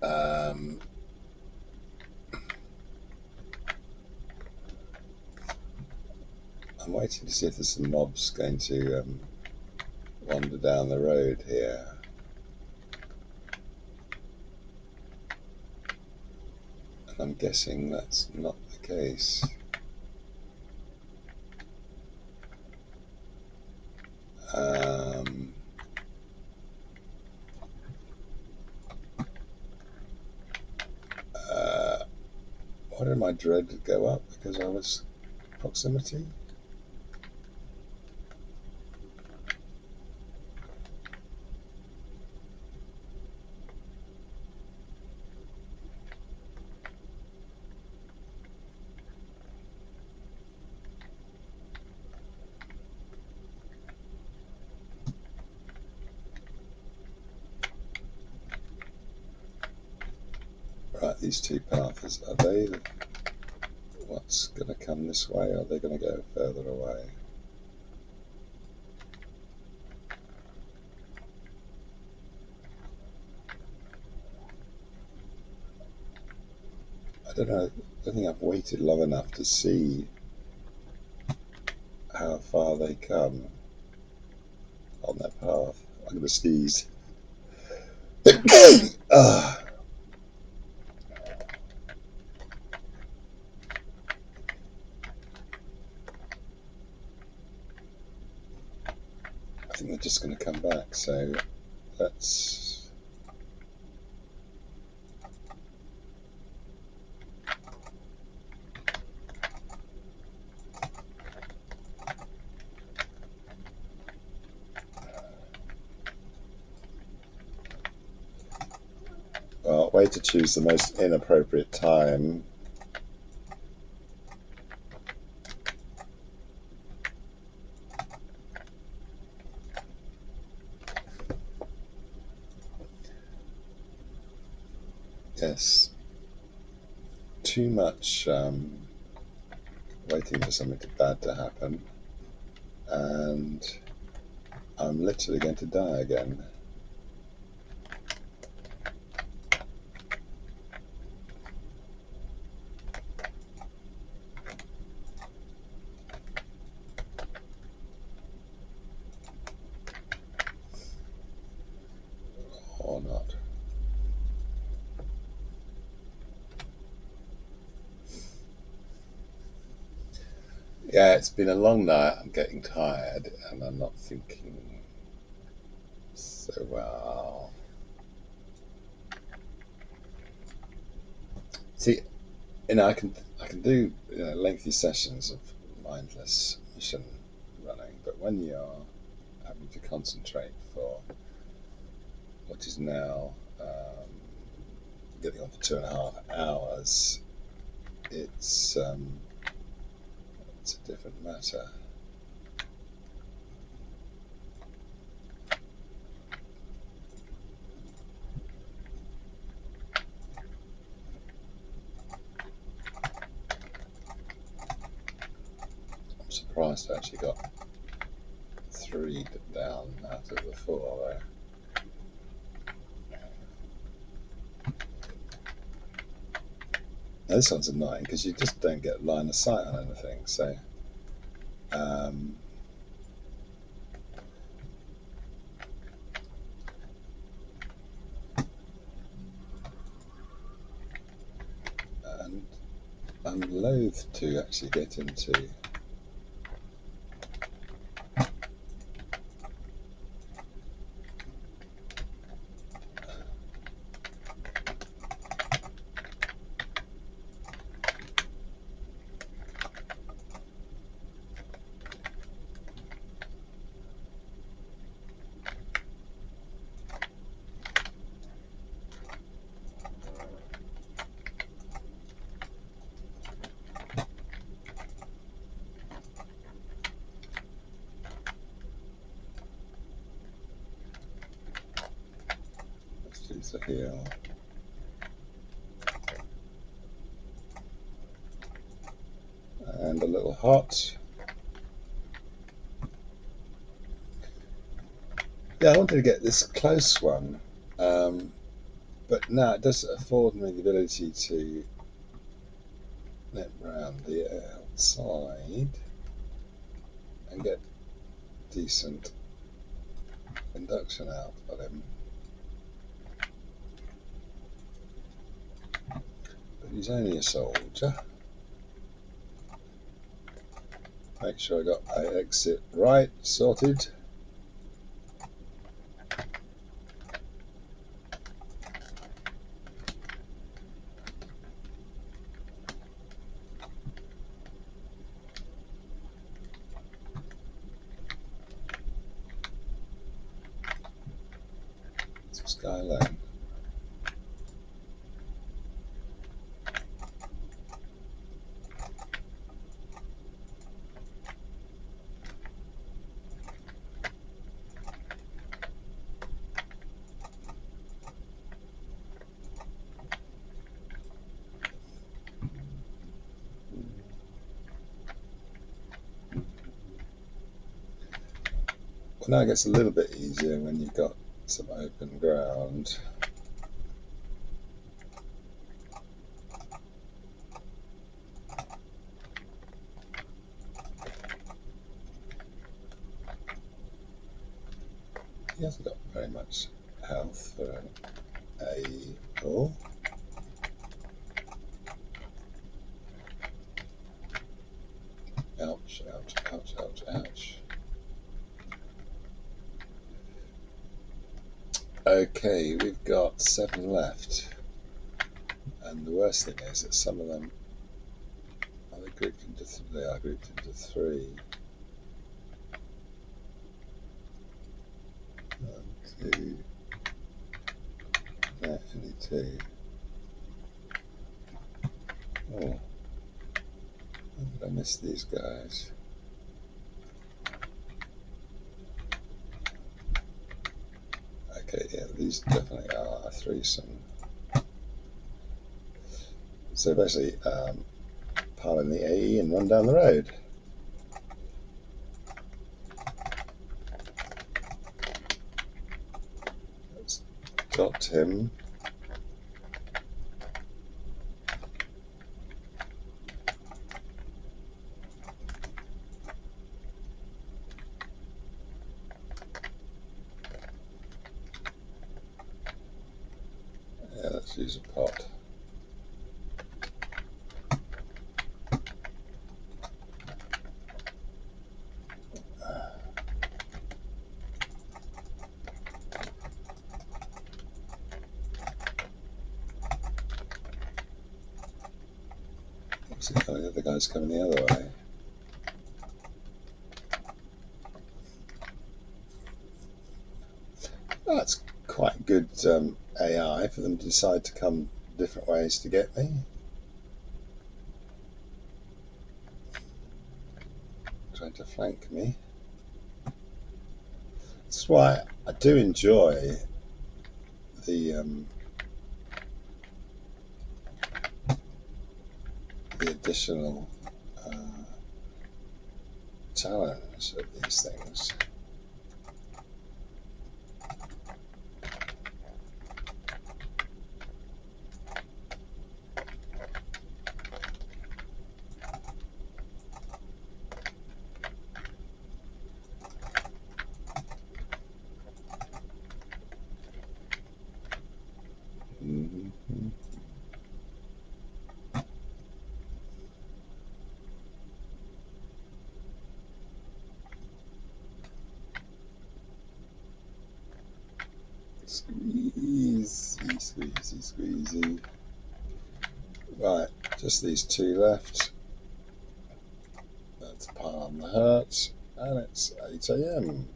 Um, I'm waiting to see if there's some mobs going to wander down the road here. And I'm guessing that's not the case. Um, why did my dread go up? Because I was proximity? Right, these 2 paths, are they what's going to come this way, or are they going to go further away? I don't know. I don't think I've waited long enough to see how far they come on that path. I'm going to sneeze. Ah, I think they're just going to come back, so let's... Well, way to choose the most inappropriate time. Yes, too much waiting for something bad to happen, and I'm literally going to die again. Or not. Yeah, it's been a long night. I'm getting tired, and I'm not thinking so well. See, I can do lengthy sessions of mindless mission running, but when you're having to concentrate for what is now getting on for 2.5 hours, it's a different matter. I'm surprised I actually got 3 down out of the 4 there. Now, this one's annoying because you just don't get line of sight on anything. So, um, and I'm loath to actually get into the heel. And a little hot. Yeah, I wanted to get this close one, but now it does afford me the ability to nip round the outside and get decent induction out of him. But he's only a soldier. Make sure I got my exit right sorted. Skyline. Well, now it gets a little bit easier when you've got some open ground. He hasn't got very much health for an A. Ouch, ouch, ouch, ouch, ouch. Okay, we've got 7 left. And the worst thing is that some of them are grouped into they are grouped into 3. 1, 2. No, only 2. Oh, how did I miss these guys? Okay, yeah, these definitely are a threesome. So basically, pile in the AE and run down the road. That's got him. Yeah, let's use a pot. Oh, the other guy's coming the other way. Oh, that's quite good AI for them to decide to come different ways to get me. Trying to flank me. That's why I do enjoy the additional challenge of these things. Squeezy, squeezy, squeezy. Right, just these two left. Let's palm the hurt, and it's 8 a.m.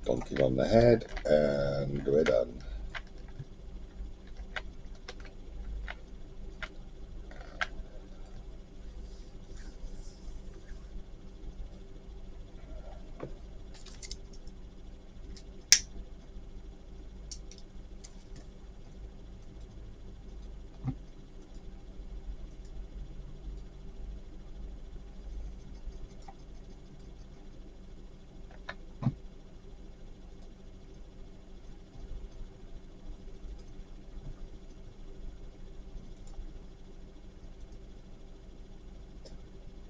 Donk him on the head, and we're done.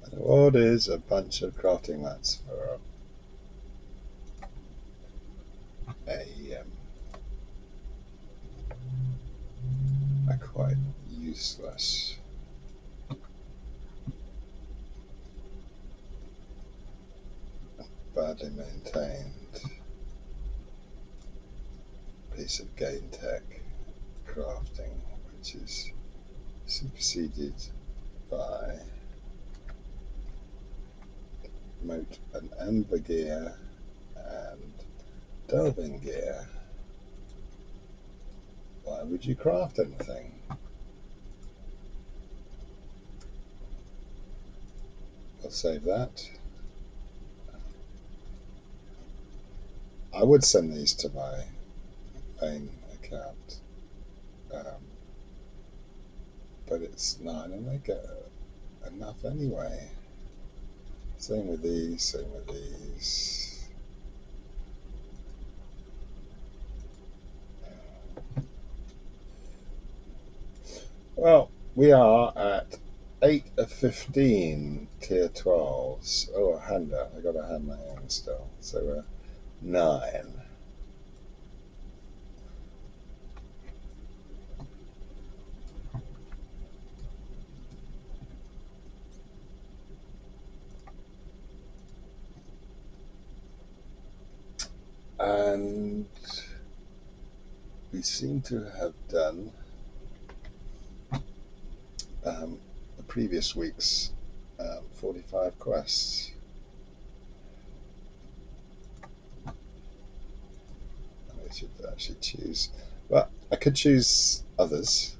And the award is a bunch of crafting mats for a quite useless, badly maintained piece of game tech crafting, which is superseded by moat and amber gear and delving gear. Why would you craft anything? I'll save that. I would send these to my main account, um, but it's not going to make enough anyway. Same with these, same with these. Well, we are at 8 of 15 tier 12s. Oh, a hander. I got a hand my own still. So we're 9. And we seem to have done the previous week's 45 quests. I should actually choose. Well, I could choose others.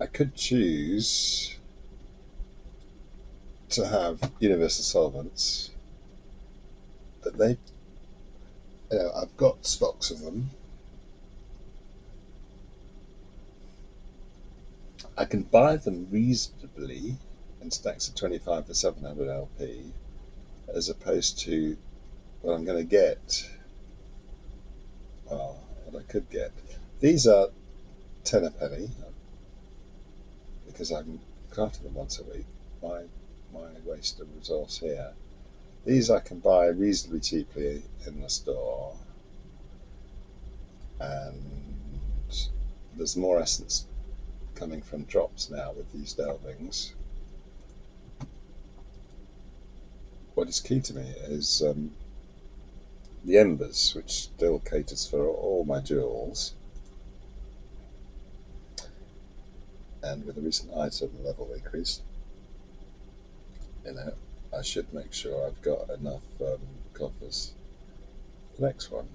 I could choose to have universal solvents, but I've got stocks of them. I can buy them reasonably in stacks of 25 for 700 LP, as opposed to what I'm going to get. Well, what I could get. These are 10 a penny because I'm crafting them once a week. My waste of resource here. These I can buy reasonably cheaply in the store, and there's more essence coming from drops now with these delvings. What is key to me is the embers, which still caters for all my jewels, and with the recent item level increase, I should make sure I've got enough coffers. The next one,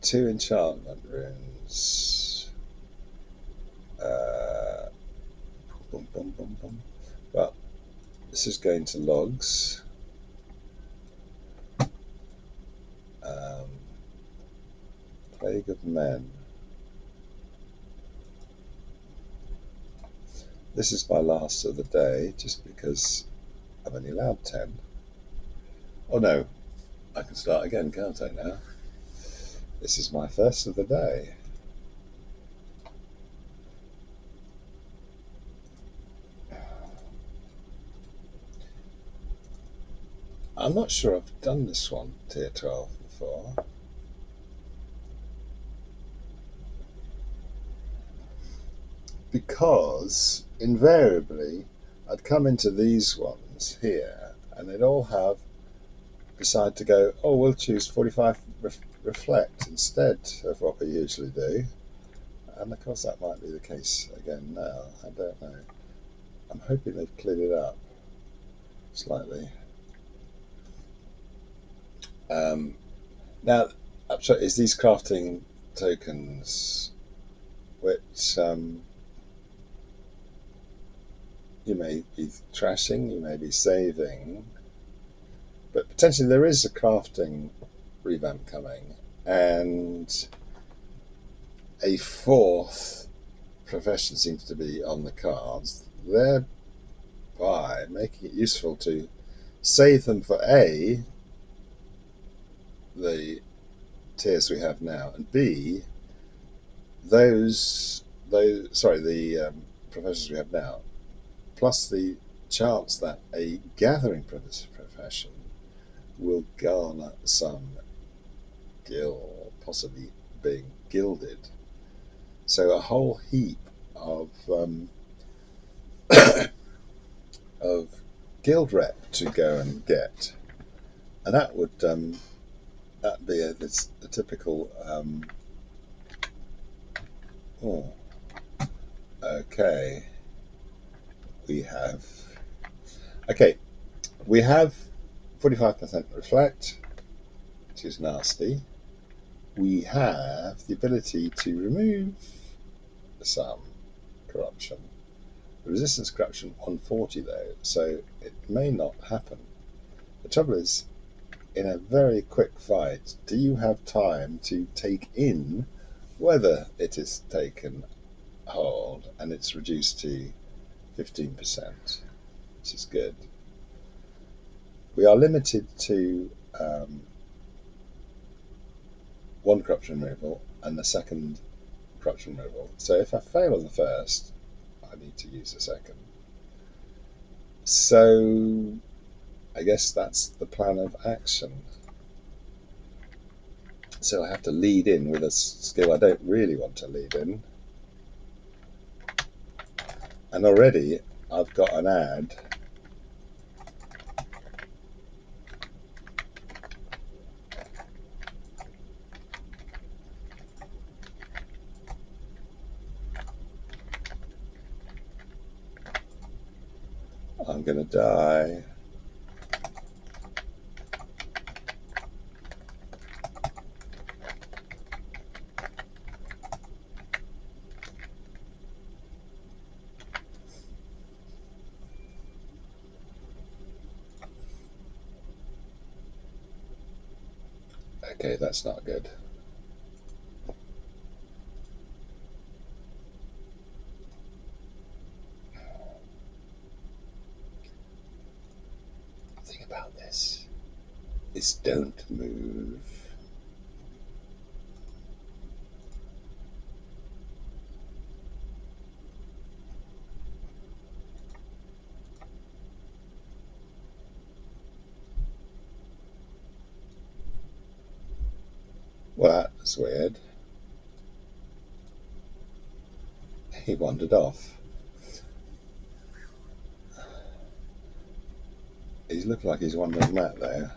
2 enchantment runes. Boom, boom, boom, boom. Well, this is going to logs. Plague of Men. This is my last of the day, just because I'm only allowed 10. Oh no, I can start again, can't I now? This is my first of the day. I'm not sure I've done this one, tier 12, before. because invariably I'd come into these ones here and they'd all have decide to go, oh, we'll choose 45 reflect instead of what we usually do. And of course that might be the case again now. I don't know. I'm hoping they've cleared it up slightly. Now, is these crafting tokens which you may be trashing, you may be saving, but potentially there is a crafting revamp coming, and a fourth profession seems to be on the cards, thereby making it useful to save them for A, the tiers we have now, and B, the professions we have now, plus the chance that a gathering profession will garner some possibly being gilded. So a whole heap of of guild rep to go and get, and that would that'd be a typical. Oh, okay. We have okay. We have 45% reflect, which is nasty. We have the ability to remove some corruption. Resistance corruption 140 though, so it may not happen. The trouble is, in a very quick fight, do you have time to take in whether it is taken hold and it's reduced to 15%, which is good. We are limited to one corruption removal and the second corruption removal. So if I fail on the first, I need to use the second. So I guess that's the plan of action. So I have to lead in with a skill I don't really want to lead in. And already I've got an ad. I'm going to die. Okay, that's not good. The thing about this is don't move. Well, that was weird. He wandered off. He's looking like he's wandering that there.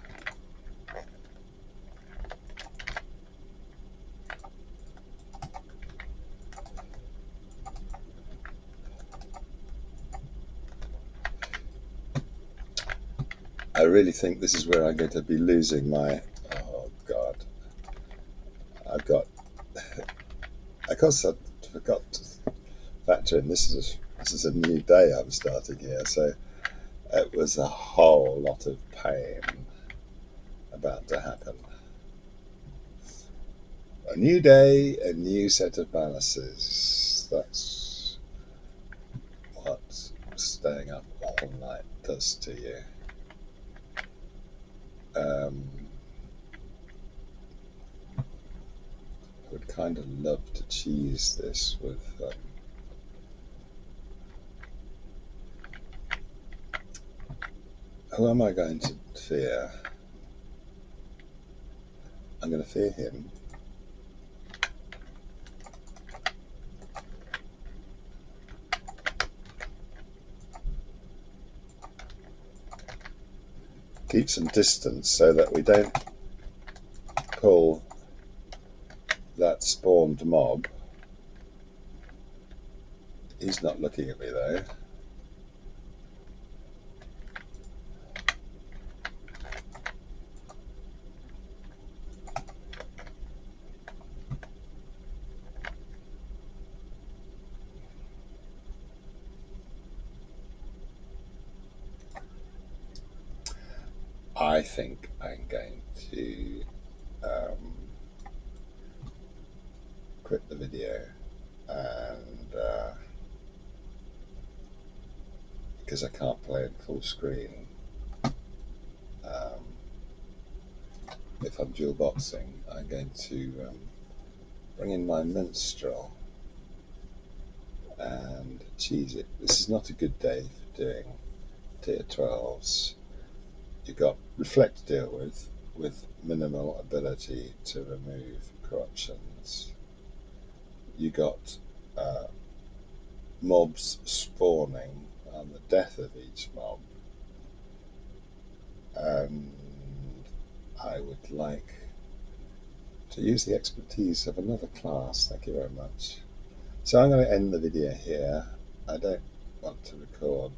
I really think this is where I'm going to be losing my. Oh God! I've got. Of course, I forgot to factor in this is a new day I'm starting here, so it was a whole lot of pain about to happen. A new day, a new set of balances. That's what staying up all night does to you. I would kind of love to cheese this with. Who am I going to fear? I'm going to fear him. keep some distance so that we don't pull that spawned mob. He's not looking at me though. I think I'm going to quit the video, and because I can't play in full screen, if I'm dual boxing, I'm going to bring in my minstrel and cheese it. This is not a good day for doing tier 12s. You've got reflect to deal with minimal ability to remove corruptions. You got mobs spawning on the death of each mob, and I would like to use the expertise of another class. Thank you very much. So I'm going to end the video here. I don't want to record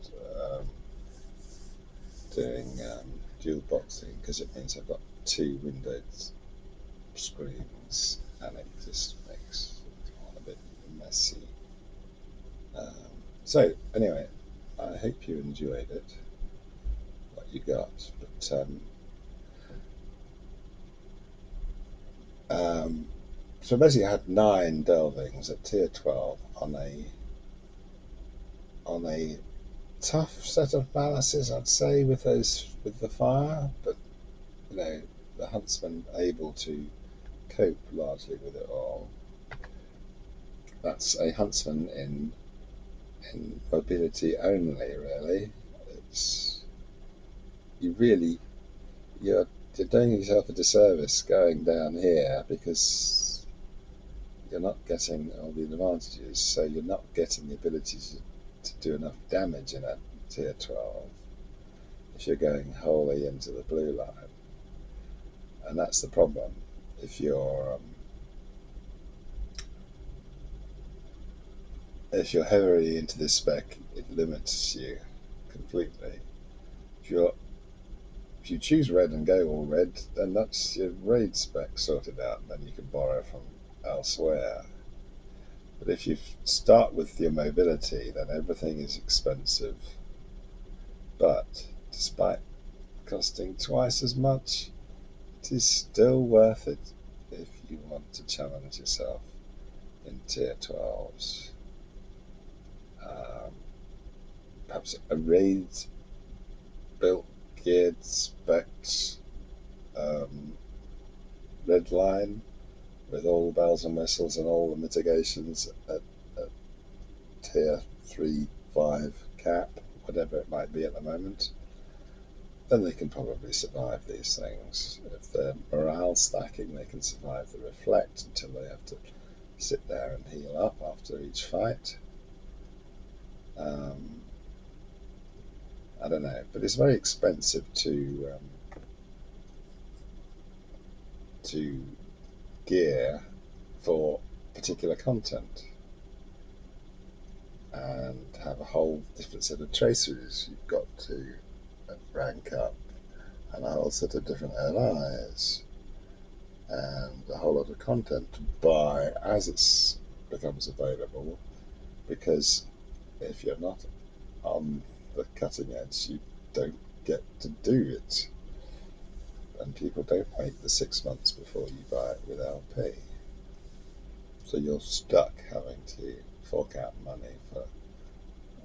doing dual boxing because it means I've got two windowed screens and it just makes it all a bit messy. So anyway, I hope you enjoyed it, what you got. But so basically I had 9 delvings at tier 12 on a tough set of balances, I'd say, with the fire, but you know, the Huntsman able to cope largely with it all. That's a Huntsman in mobility only, really. It's you're doing yourself a disservice going down here because you're not getting all the advantages. So you're not getting the ability to do enough damage in a tier 12 if you're going wholly into the blue line, and that's the problem. If you're heavily into this spec, it limits you completely. If you're If you choose red and go all red, then that's your raid spec sorted out, and then you can borrow from elsewhere. But if you start with your mobility, then everything is expensive. But despite costing twice as much, it is still worth it if you want to challenge yourself in tier 12s. Perhaps a raid built, geared, specs, red line with all the bells and whistles and all the mitigations at tier 3, 5 cap, whatever it might be at the moment, then they can probably survive these things. If they're morale stacking, they can survive the reflect until they have to sit there and heal up after each fight. I don't know, but it's very expensive to gear for particular content and have a whole different set of traceries you've got to rank up, and a whole set of different allies, and a whole lot of content to buy as it becomes available, because if you're not on the cutting edge, you don't get to do it, and people don't wait the 6 months before you buy it with LP, so you're stuck having to fork out money for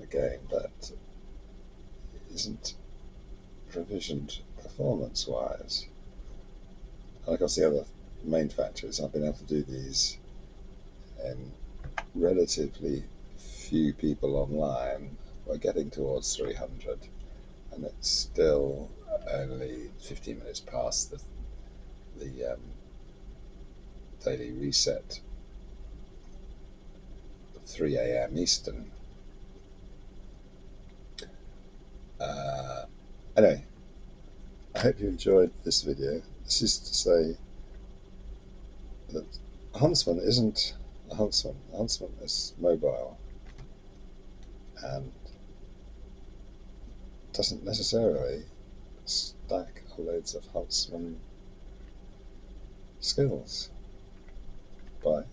a game that isn't provisioned performance wise. And of course the other main factor is I've been able to do these in relatively few people online. We're getting towards 300, and it's still only 15 minutes past the daily reset of 3 a.m. Eastern. Anyway, I hope you enjoyed this video. This is to say that a Huntsman isn't a Huntsman. A Huntsman is mobile and doesn't necessarily stack loads of Huntsman skills. Bye.